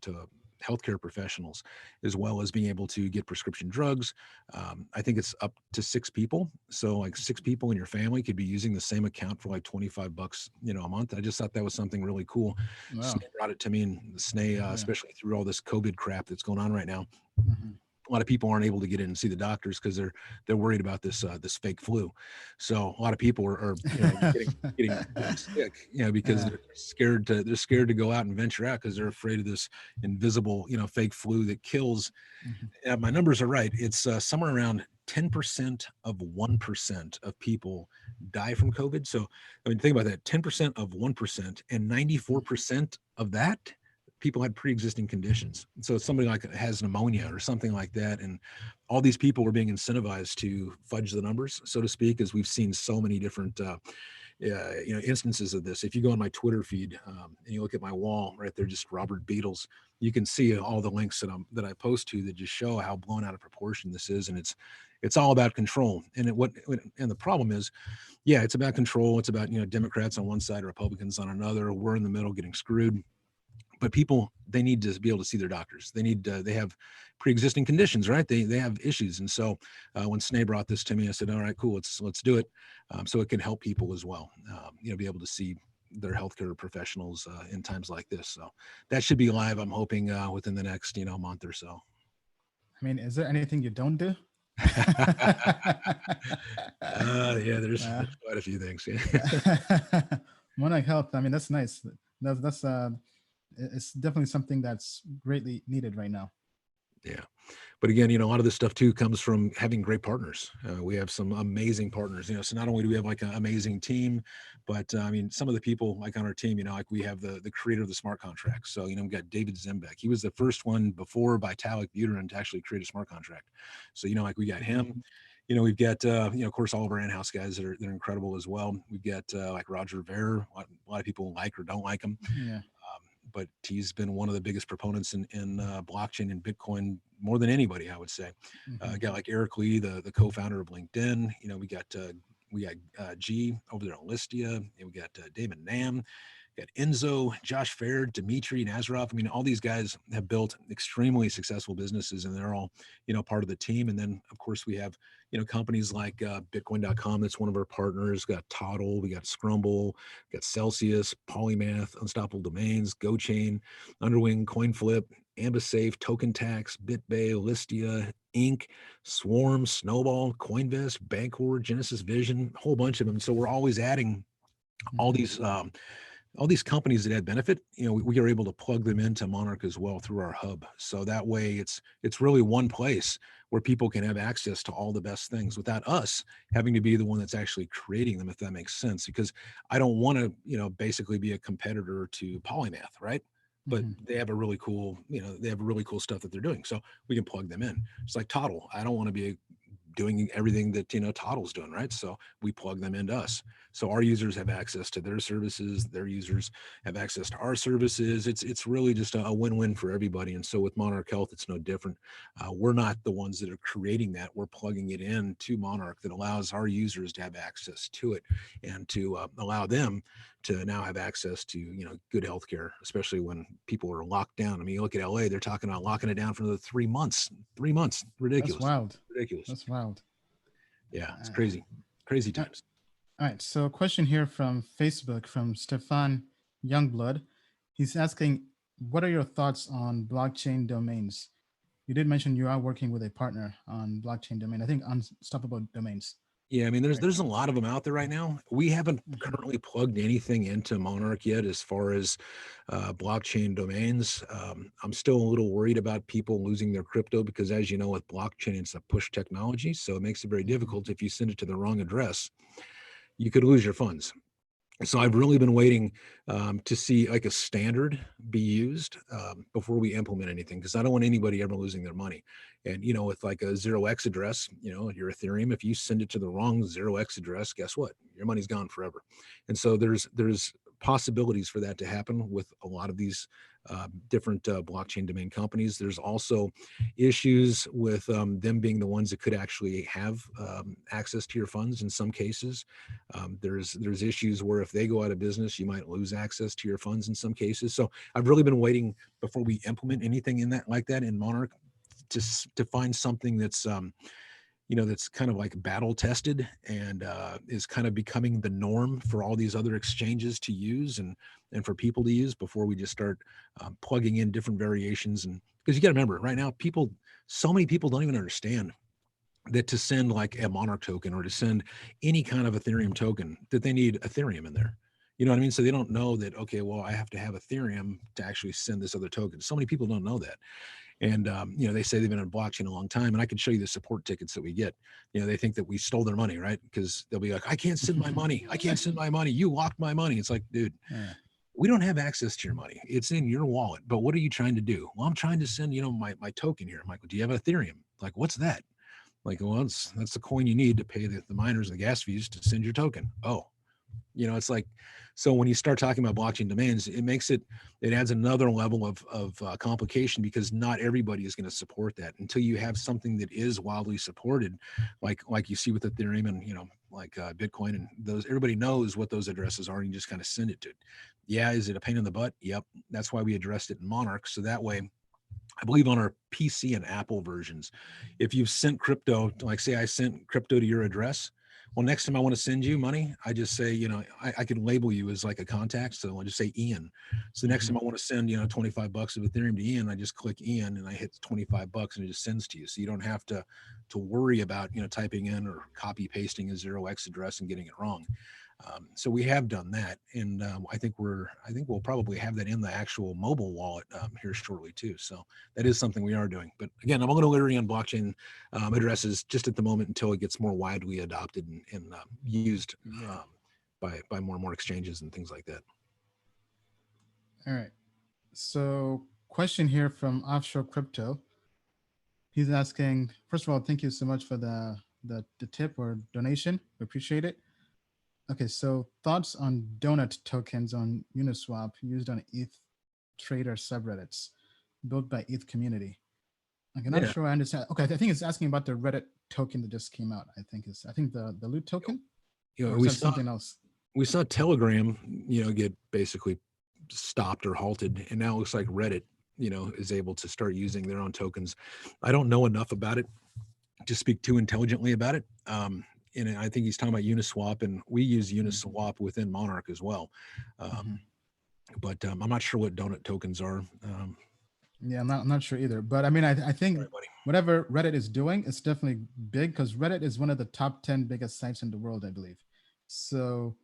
to healthcare professionals, as well as being able to get prescription drugs. I think it's up to 6 people. So like 6 people in your family could be using the same account for like $25, a month. I just thought that was something really cool. Wow. Snay brought it to me, and Snay, especially through all this COVID crap that's going on right now. Mm-hmm. A lot of people aren't able to get in and see the doctors because they're worried about this fake flu. So a lot of people are getting sick, because they're scared to go out and venture out because they're afraid of this invisible, fake flu that kills. Mm-hmm. My numbers are right. It's somewhere around 10% of 1% of people die from COVID. So I mean, think about that: 10% of 1%, and 94% of that people had pre-existing conditions. So it's somebody like has pneumonia or something like that, and all these people were being incentivized to fudge the numbers, so to speak, as we've seen so many different instances of this. If you go on my Twitter feed and you look at my wall right there, just Robert Beadles, you can see all the links that I post to that just show how blown out of proportion this is, and it's all about control. And the problem is, it's about control. It's about Democrats on one side, Republicans on another. We're in the middle getting screwed. But people, they need to be able to see their doctors. They need they have pre-existing conditions, right? They have issues. And so when Snay brought this to me, I said, all right, cool, let's do it. So it can help people as well, be able to see their healthcare professionals in times like this. So that should be live, I'm hoping, within the next month or so. I mean, is there anything you don't do? There's quite a few things. Monarch Health, I mean, that's nice. That's it's definitely something that's greatly needed right now. Yeah. But again, a lot of this stuff too comes from having great partners. We have some amazing partners, so not only do we have like an amazing team, but I mean, some of the people like on our team, like we have the creator of the smart contract. So, we've got David Zembeck. He was the first one before Vitalik Buterin to actually create a smart contract. So, like we got him. We've got, of course, all of our in-house guys that are incredible as well. We've got like Roger Ver. A lot of people like or don't like him. Yeah. But he's been one of the biggest proponents in blockchain and Bitcoin more than anybody, I would say. Got like Eric Lee, the co-founder of LinkedIn. We got G over there on Listia, and we got Damon Nam, got Enzo, Josh Fair, Dimitri Nazarov. I mean, all these guys have built extremely successful businesses, and they're all part of the team. And then of course we have companies like Bitcoin.com. That's one of our partners. Got Toddle, we got Scrumble, got Celsius, Polymath, Unstoppable Domains, GoChain, Underwing, CoinFlip, Ambisafe, Token Tax, BitBay, Listia, Inc., Swarm, Snowball, Coinvest, Bancor, Genesis Vision, a whole bunch of them. So we're always adding all these companies that add benefit. We are able to plug them into Monarch as well through our hub. So that way it's really one place where people can have access to all the best things without us having to be the one that's actually creating them, if that makes sense. Because I don't want to, basically be a competitor to Polymath, right? But they have a really cool, they have really cool stuff that they're doing. So we can plug them in. It's like Toddle. I don't want to be doing everything that Toddle's doing, right? So we plug them into us. So our users have access to their services, their users have access to our services. It's really just a win-win for everybody. And so with Monarch Health, it's no different. We're not the ones that are creating that. We're plugging it in to Monarch that allows our users to have access to it and to allow them to now have access to, good healthcare, especially when people are locked down. I mean, you look at LA, they're talking about locking it down for the 3 months. 3 months. Ridiculous. That's wild. Ridiculous. That's wild. Yeah, it's crazy. Crazy times. All right. So a question here from Facebook from Stefan Youngblood. He's asking, what are your thoughts on blockchain domains? You did mention you are working with a partner on blockchain domain, I think Unstoppable Domains. Yeah, I mean, there's a lot of them out there right now. We haven't currently plugged anything into Monarch yet as far as blockchain domains. I'm still a little worried about people losing their crypto because, as you know, with blockchain, it's a push technology. So it makes it very difficult. If you send it to the wrong address, you could lose your funds. So I've really been waiting to see like a standard be used before we implement anything, because I don't want anybody ever losing their money. And, with like a 0x address, your Ethereum, if you send it to the wrong 0x address, guess what? Your money's gone forever. And so there's possibilities for that to happen with a lot of these different blockchain domain companies. There's also issues with them being the ones that could actually have access to your funds in some cases. There's issues where if they go out of business, you might lose access to your funds in some cases. So I've really been waiting before we implement anything in that like that in Monarch to find something that's that's kind of like battle tested and is kind of becoming the norm for all these other exchanges to use and for people to use before we just start plugging in different variations. And because you got to remember right now, so many people don't even understand that to send like a Monarch token or to send any kind of Ethereum token that they need Ethereum in there. You know what I mean? So they don't know that, okay, well, I have to have Ethereum to actually send this other token. So many people don't know that. And, they say they've been on blockchain a long time, and I can show you the support tickets that we get. They think that we stole their money, right? Because they'll be like, I can't send my money. I can't send my money. You locked my money. It's like, dude, we don't have access to your money. It's in your wallet. But what are you trying to do? Well, I'm trying to send, my token here. I'm like, well, do you have Ethereum? Like, what's that? Like, well, that's the coin you need to pay the miners and the gas fees to send your token. Oh, it's like, so when you start talking about blockchain domains, it adds another level of complication, because not everybody is going to support that until you have something that is wildly supported, like you see with Ethereum and, like Bitcoin and those, everybody knows what those addresses are and you just kind of send it to. Yeah. Is it a pain in the butt? Yep. That's why we addressed it in Monarch. So that way, I believe on our PC and Apple versions, if you've sent crypto, like say I sent crypto to your address, well, next time I want to send you money, I just say, I can label you as like a contact. So I'll just say Ian. So the next time I want to send, $25 of Ethereum to Ian, I just click Ian and I hit $25 and it just sends to you. So you don't have to worry about, typing in or copy pasting a 0x address and getting it wrong. So we have done that, and I think we'll probably have that in the actual mobile wallet here shortly too. So that is something we are doing. But again, I'm a little leery on blockchain addresses just at the moment until it gets more widely adopted and used by more and more exchanges and things like that. All right. So question here from Offshore Crypto. He's asking, first of all, thank you so much for the tip or donation. We appreciate it. Okay, so thoughts on donut tokens on Uniswap used on ETH trader subreddits built by ETH community. I'm not sure I understand. Okay, I think it's asking about the Reddit token that just came out. I think the loot token. We saw something else. We saw Telegram, get basically stopped or halted, and now it looks like Reddit, is able to start using their own tokens. I don't know enough about it to speak too intelligently about it. And I think he's talking about Uniswap, and we use Uniswap within Monarch as well. But I'm not sure what donut tokens are. Yeah, I'm not sure either. But I mean, I think whatever Reddit is doing, it's definitely big, because Reddit is one of the top 10 biggest sites in the world, I believe. So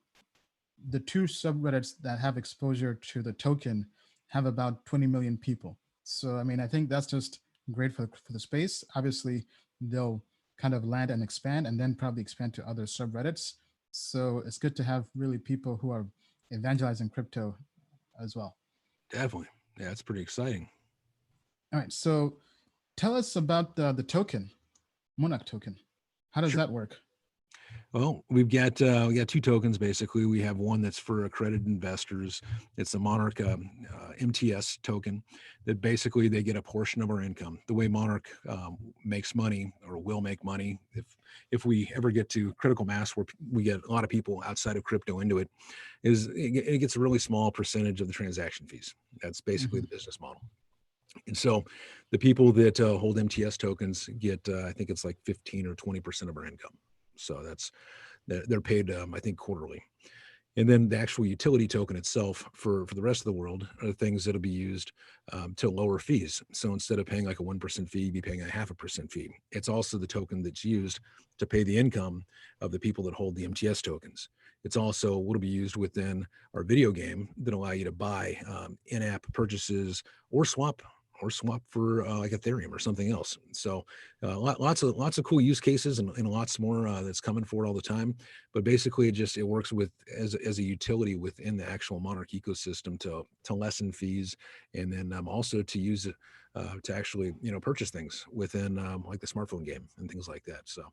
the two subreddits that have exposure to the token have about 20 million people. So, I mean, I think that's just great for the space. Obviously, they'll kind of land and expand, and then probably expand to other subreddits. So it's good to have really people who are evangelizing crypto as well. Definitely. Yeah, it's pretty exciting. All right. So tell us about the token, Monarch token. How does that work? Well, we got two tokens basically. We have one that's for accredited investors. It's the Monarch MTS token that basically they get a portion of our income. The way Monarch makes money or will make money if we ever get to critical mass where we get a lot of people outside of crypto into it, is it gets a really small percentage of the transaction fees. That's basically the business model. And so the people that hold MTS tokens get, I think it's like 15 or 20% of our income. So they're paid, I think, quarterly. And then the actual utility token itself for the rest of the world are the things that'll be used to lower fees. So instead of paying like a 1% fee, you'd be paying a 0.5% fee. It's also the token that's used to pay the income of the people that hold the MTS tokens. It's also what'll be used within our video game that allow you to buy in-app purchases or swap for like Ethereum or something else. So lots of cool use cases and lots more that's coming for it all the time. But basically, it works with as a utility within the actual Monarch ecosystem to lessen fees, and then also to use it to actually purchase things within like the smartphone game and things like that. So,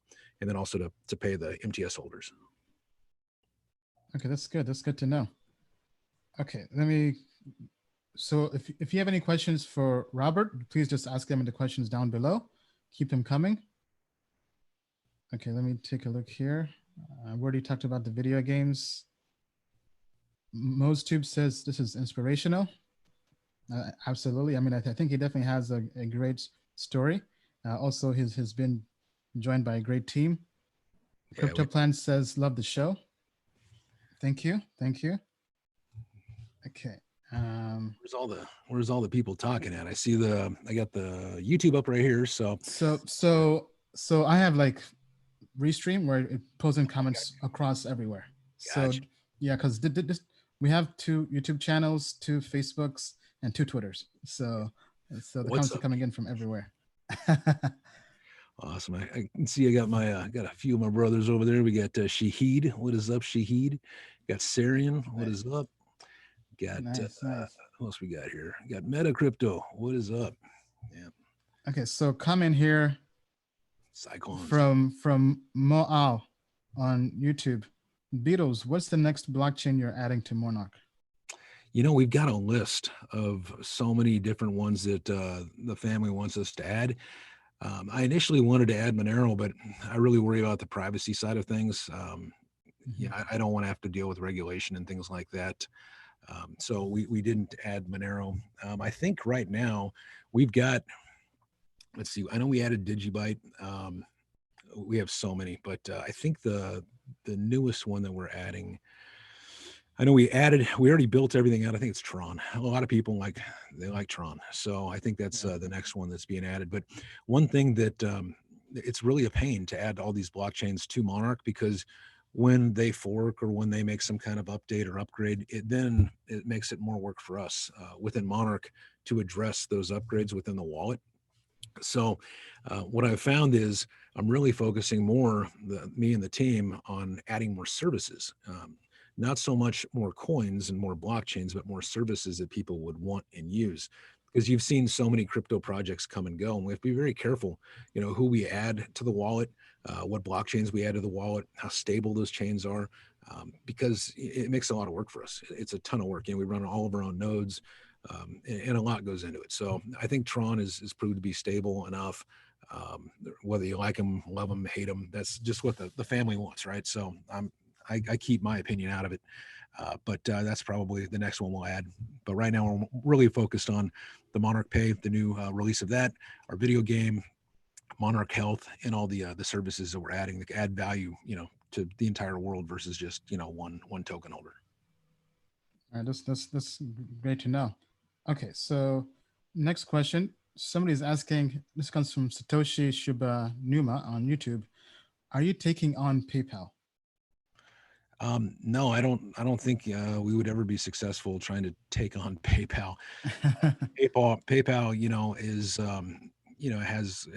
and then also to pay the MTS holders. Okay, that's good. That's good to know. Okay, so if you have any questions for Robert, please just ask them in the questions down below. Keep them coming. Okay, let me take a look here. We already talked about the video games. MoseTube says this is inspirational. Absolutely. I mean, I think he definitely has a great story. Also, he's been joined by a great team. Yeah, CryptoPlan says, love the show. Thank you. Thank you. Okay. Where's all the people talking at? I got the YouTube up right here. So I have like Restream where it posts in comments across everywhere. Gotcha. So yeah, because we have 2 YouTube channels, 2 Facebooks, and 2 Twitters. So the comments are coming in from everywhere. Awesome. I can see I got a few of my brothers over there. We got Shahid. What is up, Shahid? Got Sarian. What is up? Got nice. What else we got here? We got Meta Crypto. What is up? Yeah. Okay, so comment here. Cyclones. From Mo'al on YouTube. Beadles, what's the next blockchain you're adding to Monarch? We've got a list of so many different ones that the family wants us to add. I initially wanted to add Monero, but I really worry about the privacy side of things. Yeah, I don't want to have to deal with regulation and things like that. So we didn't add Monero. I think right now we've got, let's see, I know we added Digibyte. We have so many, but I think the newest one that we're adding, I know we already built everything out. I think it's Tron. A lot of people like Tron. So I think that's the next one that's being added. But one thing that it's really a pain to add all these blockchains to Monarch, because when they fork or when they make some kind of update or upgrade, it makes it more work for us within Monarch to address those upgrades within the wallet. So what I've found is I'm really focusing me and the team on adding more services. Not so much more coins and more blockchains, but more services that people would want and use. Because you've seen so many crypto projects come and go, and we have to be very careful, who we add to the wallet, what blockchains we add to the wallet, how stable those chains are, because it makes a lot of work for us. It's a ton of work, and we run all of our own nodes, and a lot goes into it. So I think Tron is proved to be stable enough. Whether you like them, love them, hate them, that's just what the family wants, right? So I keep my opinion out of it, but that's probably the next one we'll add. But right now we're really focused on the MonarchPay, the new release of that, our video game, Monarch Health, and all the services that we're adding that add value, to the entire world versus just one token holder. All right, that's great to know. Okay, so next question. Somebody's asking. This comes from Satoshi Shiba Numa on YouTube. Are you taking on PayPal? No, I don't think we would ever be successful trying to take on PayPal. PayPal, is, has,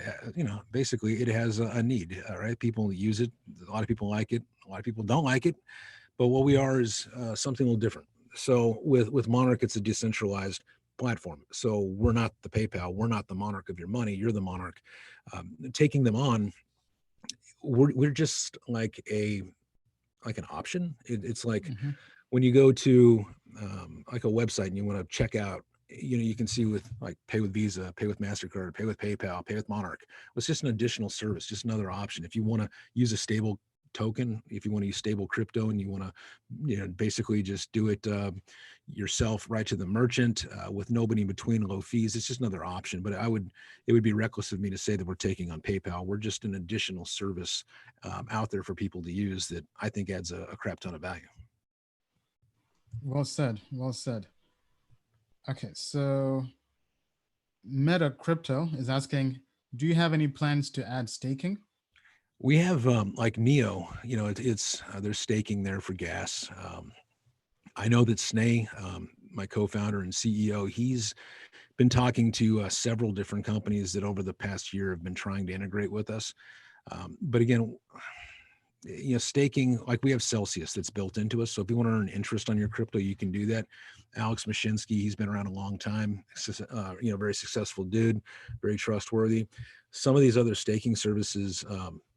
basically it has a need, right? People use it. A lot of people like it. A lot of people don't like it. But what we are is something a little different. So with Monarch, it's a decentralized platform. So we're not the PayPal. We're not the Monarch of your money. You're the Monarch. Taking them on we're just like an option. It's like Mm-hmm. when you go to like a website and you want to check out, you can see with like pay with Visa, pay with MasterCard, pay with PayPal, pay with Monarch. Well, it's just an additional service, just another option. If you want to use a stable token, if you want to use stable crypto and you want to, basically just do it yourself right to the merchant with nobody in between, low fees, it's just another option. But it would be reckless of me to say that we're taking on PayPal. We're just an additional service out there for people to use that I think adds a crap ton of value. Well said. Well said. Okay, so Meta Crypto is asking, do you have any plans to add staking? We have like Neo, it's there's staking there for gas. I know that Snay, my co-founder and CEO, he's been talking to several different companies that over the past year have been trying to integrate with us. But again, staking, like we have Celsius that's built into us. So if you want to earn interest on your crypto, you can do that. Alex Mashinsky, he's been around a long time, very successful dude, very trustworthy. Some of these other staking services,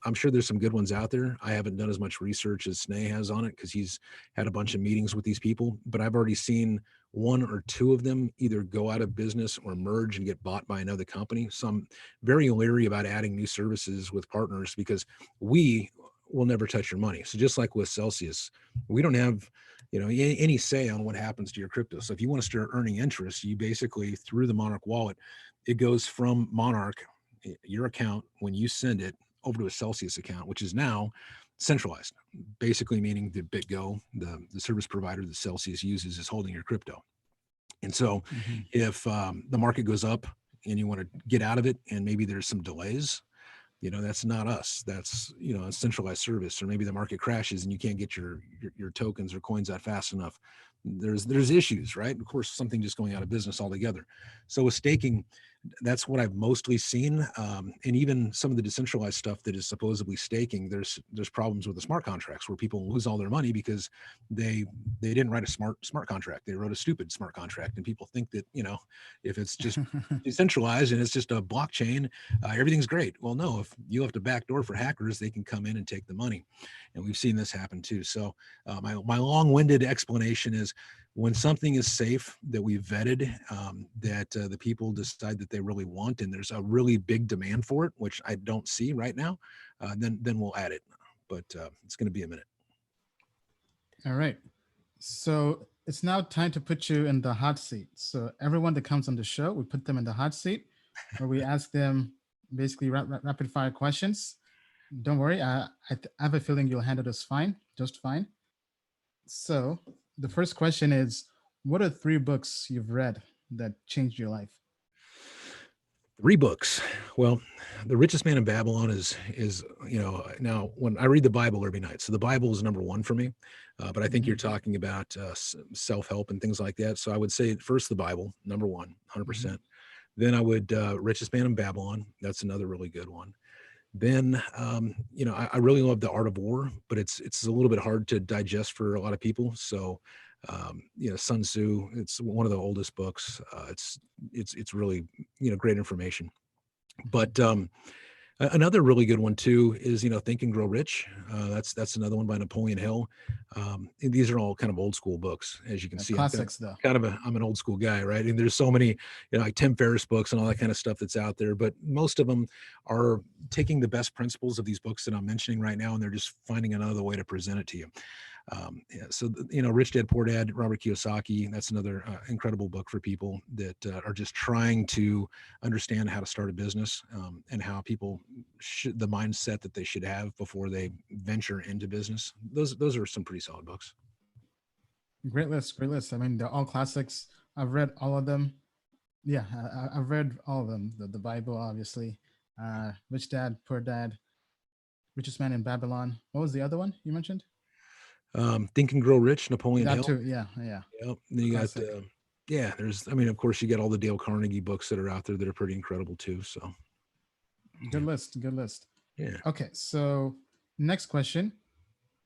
I'm sure there's some good ones out there. I haven't done as much research as Snay has on it because he's had a bunch of meetings with these people, but I've already seen one or two of them either go out of business or merge and get bought by another company. So I'm very leery about adding new services with partners because we will never touch your money. So just like with Celsius, we don't have, any say on what happens to your crypto. So if you want to start earning interest, you basically through the Monarch Wallet, it goes from Monarch, your account, when you send it over to a Celsius account, which is now centralized, basically meaning that BitGo, the service provider that Celsius uses, is holding your crypto. And so Mm-hmm. if the market goes up and you want to get out of it and maybe there's some delays, that's not us. That's, a centralized service, or maybe the market crashes and you can't get your tokens or coins out fast enough. There's issues, right? Of course, something just going out of business altogether. So with staking, that's what I've mostly seen. And even some of the decentralized stuff that is supposedly staking, there's problems with the smart contracts where people lose all their money because they didn't write a smart contract. They wrote a stupid smart contract, and people think that, if it's just decentralized and it's just a blockchain, everything's great. Well, no, if you have to backdoor for hackers, they can come in and take the money. And we've seen this happen too. So my long-winded explanation is when something is safe that we've vetted, that the people decide that they really want, and there's a really big demand for it, which I don't see right now, then we'll add it. But it's going to be a minute. All right. So it's now time to put you in the hot seat. So everyone that comes on the show, we put them in the hot seat where we ask them basically rapid fire questions. Don't worry, I have a feeling you'll handle this fine, just fine. So the first question is, what are 3 books you've read that changed your life? 3 books. Well, The Richest Man in Babylon is now when I read the Bible every night. So the Bible is number 1 for me. But I think you're talking about self-help and things like that. So I would say first the Bible, number 1, 100%. Then I would Richest Man in Babylon. That's another really good one. Then, I really love The Art of War, but it's a little bit hard to digest for a lot of people. So, Sun Tzu, it's one of the oldest books. It's really, great information. But another really good one too is, Think and Grow Rich. That's another one by Napoleon Hill. And these are all kind of old school books, as you can see. Classics, though. I'm an old school guy, right? And there's so many, like Tim Ferriss books and all that kind of stuff that's out there. But most of them are taking the best principles of these books that I'm mentioning right now, and they're just finding another way to present it to you. So Rich Dad Poor Dad, Robert Kiyosaki, that's another incredible book for people that are just trying to understand how to start a business, and how people the mindset that they should have before they venture into business. Those are some pretty solid books. Great list, great list. I mean, they're all classics. I've read all of them. Yeah, I've read all of them. The Bible, obviously, Rich Dad, Poor Dad, Richest Man in Babylon. What was the other one you mentioned? Think and Grow Rich, Napoleon Hill. That too, yeah. Yep. Then you got, of course, you get all the Dale Carnegie books that are out there that are pretty incredible too. So, good list. Yeah. Okay, so next question.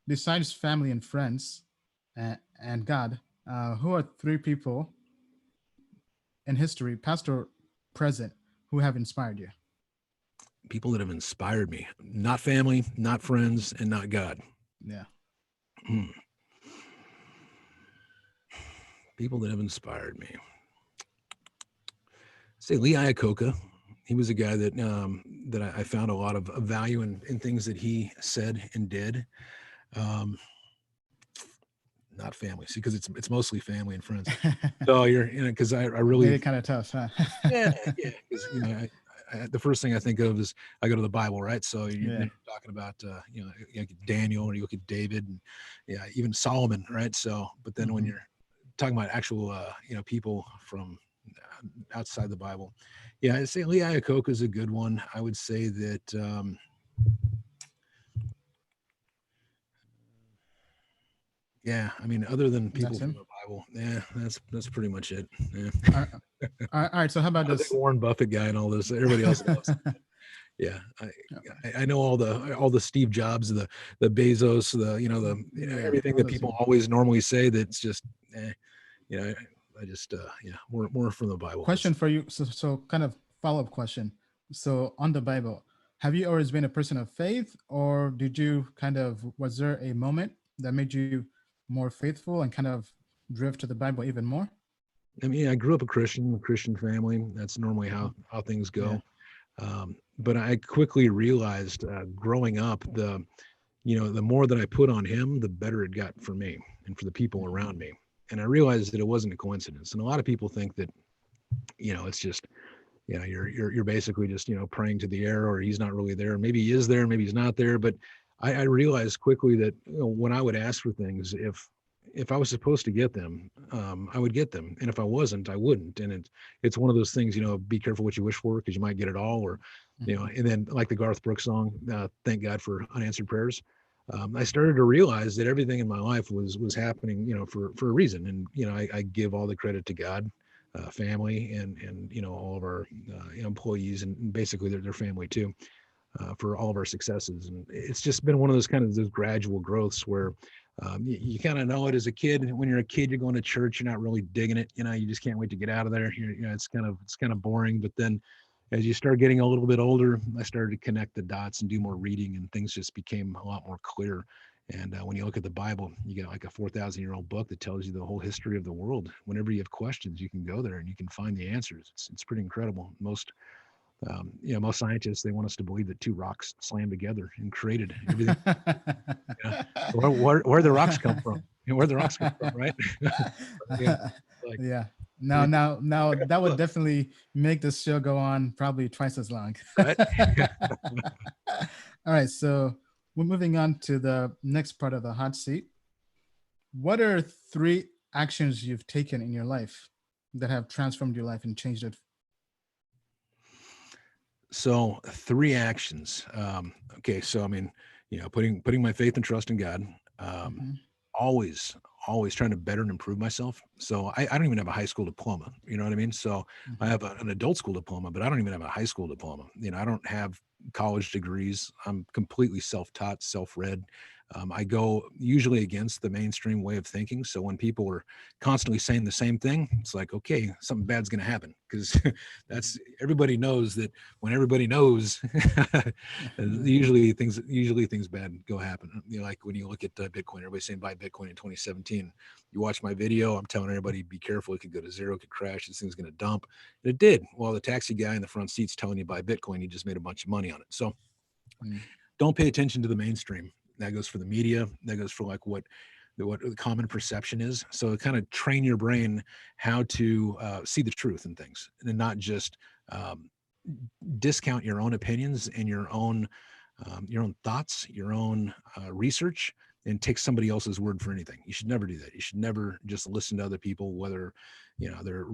Besides family and friends, and God, who are 3 people in history, past or present, who have inspired you? People that have inspired me, not family, not friends, and not God. Yeah. People that have inspired me. Say Lee Iacocca. He was a guy that that I found a lot of value in things that he said and did. Not family, see, because it's mostly family and friends. So you're, because I really made it kind of tough, huh? yeah, because the first thing I think of is I go to the Bible, right? So you're talking about you look at Daniel, or you look at David, and even Solomon, right? So, but then when you're talking about actual people from outside the Bible, I'd say Lee Iacocca is a good one. I would say that I mean, other than people from the Bible, that's pretty much it. Yeah. All right. So how about this Warren Buffett guy and all this? Everybody else knows. I know all the Steve Jobs, the Bezos, everything that people always normally say. That's just, I just more from the Bible. Question for you. So kind of follow-up question. So on the Bible, have you always been a person of faith, or was there a moment that made you more faithful and kind of drift to the Bible even more? I mean, I grew up a Christian family. That's normally how things go. But I quickly realized growing up, the more that I put on him, the better it got for me and for the people around me. And I realized that it wasn't a coincidence. And a lot of people think that, it's just, you're basically just, praying to the air, or he's not really there. Maybe he is there, maybe he's not there. But I realized quickly that when I would ask for things, if I was supposed to get them, I would get them. And if I wasn't, I wouldn't. And it's one of those things, be careful what you wish for, because you might get it all, or, and then like the Garth Brooks song, thank God for unanswered prayers. I started to realize that everything in my life was happening, for a reason. And, I give all the credit to God, family, and, all of our employees, and basically their family too, for all of our successes. And it's just been one of those those gradual growths where, you kind of know it as a kid. When you're a kid, you're going to church, you're not really digging it. You just can't wait to get out of there. It's kind of boring. But then as you start getting a little bit older, I started to connect the dots and do more reading, and things just became a lot more clear. And when you look at the Bible, you get like a 4,000-year-old book that tells you the whole history of the world. Whenever you have questions, you can go there and you can find the answers. It's pretty incredible. Most scientists, they want us to believe that two rocks slammed together and created everything. Where the rocks come from? Where the rocks come from, right? Now that would definitely make this show go on probably twice as long. Right? All right, so we're moving on to the next part of the hot seat. What are 3 actions you've taken in your life that have transformed your life and changed it? So 3 actions. Okay, so I mean, putting my faith and trust in God. Always trying to better and improve myself. So I don't even have a high school diploma. You know what I mean? So I have an adult school diploma, but I don't even have a high school diploma. I don't have college degrees. I'm completely self-taught, self-read. I go usually against the mainstream way of thinking. So when people are constantly saying the same thing, it's like, okay, something bad's going to happen, because everybody knows that when everybody knows, usually things bad go happen. Like when you look at Bitcoin, everybody's saying buy Bitcoin in 2017. You watch my video, I'm telling everybody, be careful. It could go to zero, it could crash. This thing's going to dump. And it did. Well, the taxi guy in the front seat's telling you buy Bitcoin. He just made a bunch of money on it. So don't pay attention to the mainstream. That goes for the media. That goes for like what the common perception is. So kind of train your brain how to see the truth in things, and not just discount your own opinions and your own thoughts, your own research, and take somebody else's word for anything. You should never do that. You should never just listen to other people, whether they're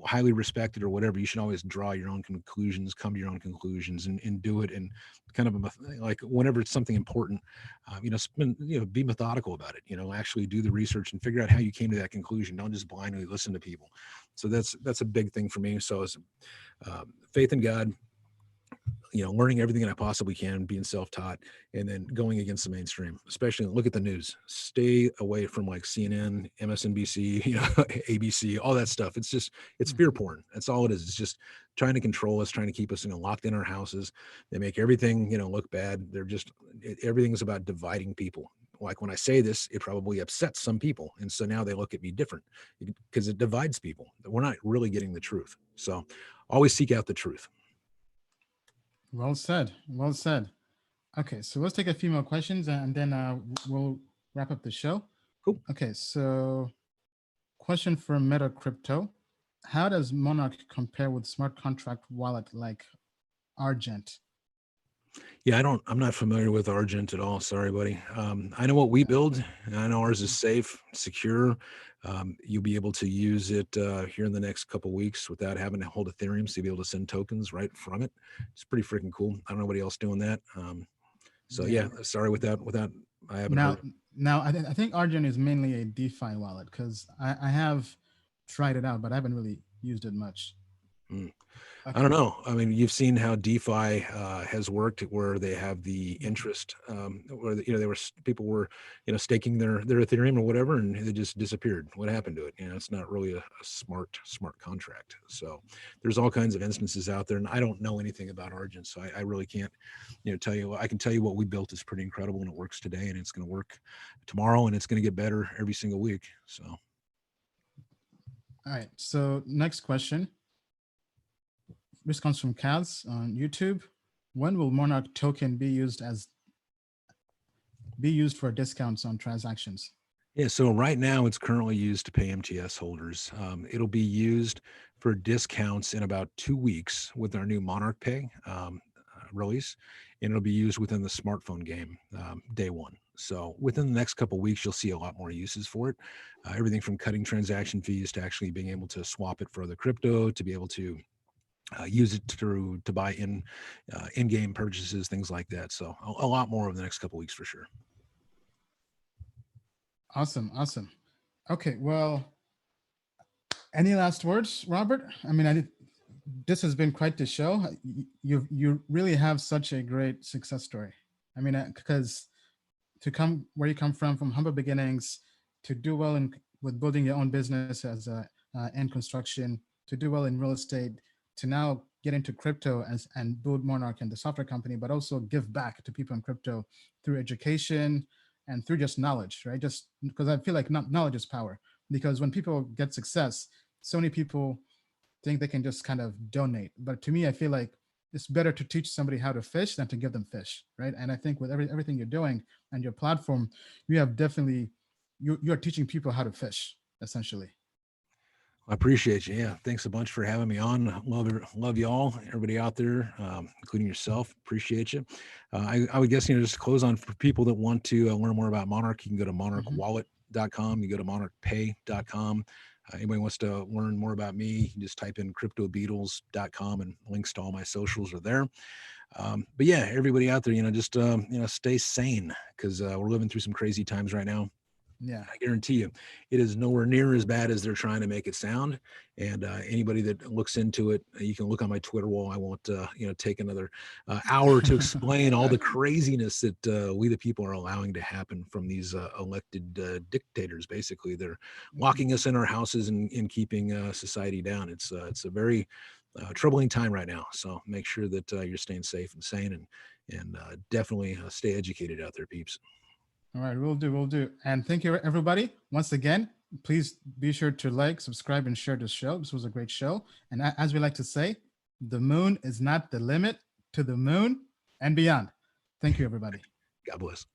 highly respected or whatever. You should always draw your own conclusions, come to your own conclusions, and do it in kind of like whenever it's something important, be methodical about it. Actually do the research and figure out how you came to that conclusion. Don't just blindly listen to people. So that's a big thing for me. So it's faith in God, learning everything that I possibly can, being self-taught, and then going against the mainstream. Especially look at the news. Stay away from like CNN, MSNBC, ABC, all that stuff. It's fear porn. That's all it is. It's just trying to control us, trying to keep us locked in our houses. They make everything look bad. Everything is about dividing people. Like when I say this, it probably upsets some people, and so now they look at me different because it divides people. We're not really getting the truth. So always seek out the truth. Well said. Well said. Okay, so let's take a few more questions and then we'll wrap up the show. Cool. Okay, so question from Meta Crypto. How does Monarch compare with smart contract wallet like Argent? Yeah, I'm not familiar with Argent at all. Sorry, buddy. I know what we build. And I know ours is safe, secure. You'll be able to use it here in the next couple of weeks without having to hold Ethereum. So you'll be able to send tokens right from it. It's pretty freaking cool. I don't know anybody else doing that. So yeah, sorry without I haven't heard. Now I think Argent is mainly a DeFi wallet because I have tried it out, but I haven't really used it much. I don't know. I mean, you've seen how DeFi has worked, where they have the interest, where people were staking their Ethereum or whatever, and they just disappeared. What happened to it? It's not really a smart contract. So there's all kinds of instances out there, and I don't know anything about Argent, so I really can't tell you. I can tell you what we built is pretty incredible, and it works today, and it's going to work tomorrow, and it's going to get better every single week. So. All right. So next question. This comes from Kaz on YouTube. When will Monarch Token be used for discounts on transactions? Yeah, so right now it's currently used to pay MTS holders. It'll be used for discounts in about 2 weeks with our new MonarchPay release, and it'll be used within the smartphone game day one. So within the next couple of weeks, you'll see a lot more uses for it. Everything from cutting transaction fees to actually being able to swap it for other crypto, to be able to use it to buy in-game purchases, things like that. So a lot more over the next couple of weeks for sure. Awesome. Okay, well, any last words, Robert? I mean, this has been quite the show. You really have such a great success story. I mean, because to come where you come from humble beginnings, to do well with building your own business as in construction, to do well in real estate, to now get into crypto and build Monarch and the software company, but also give back to people in crypto through education and through just knowledge, right? Just because I feel like knowledge is power. Because when people get success, so many people think they can just kind of donate. But to me, I feel like it's better to teach somebody how to fish than to give them fish, right? And I think with everything you're doing and your platform, you have definitely, you're teaching people how to fish, essentially. I appreciate you. Yeah. Thanks a bunch for having me on. Love you all, everybody out there, including yourself. Appreciate you. I would guess, just to close on, for people that want to learn more about Monarch, you can go to monarchwallet.com. You go to monarchpay.com. Anybody wants to learn more about me, you can just type in cryptobeadles.com, and links to all my socials are there. But yeah, everybody out there, just, stay sane, because we're living through some crazy times right now. Yeah, I guarantee you, it is nowhere near as bad as they're trying to make it sound. And anybody that looks into it, you can look on my Twitter wall. I won't, take another hour to explain all the craziness that we, the people, are allowing to happen from these elected dictators. Basically, they're locking us in our houses and keeping society down. It's a very troubling time right now. So make sure that you're staying safe and sane, and definitely stay educated out there, peeps. All right, we'll do. And thank you, everybody. Once again, please be sure to like, subscribe, and share this show. This was a great show. And as we like to say, the moon is not the limit, to the moon and beyond. Thank you, everybody. God bless.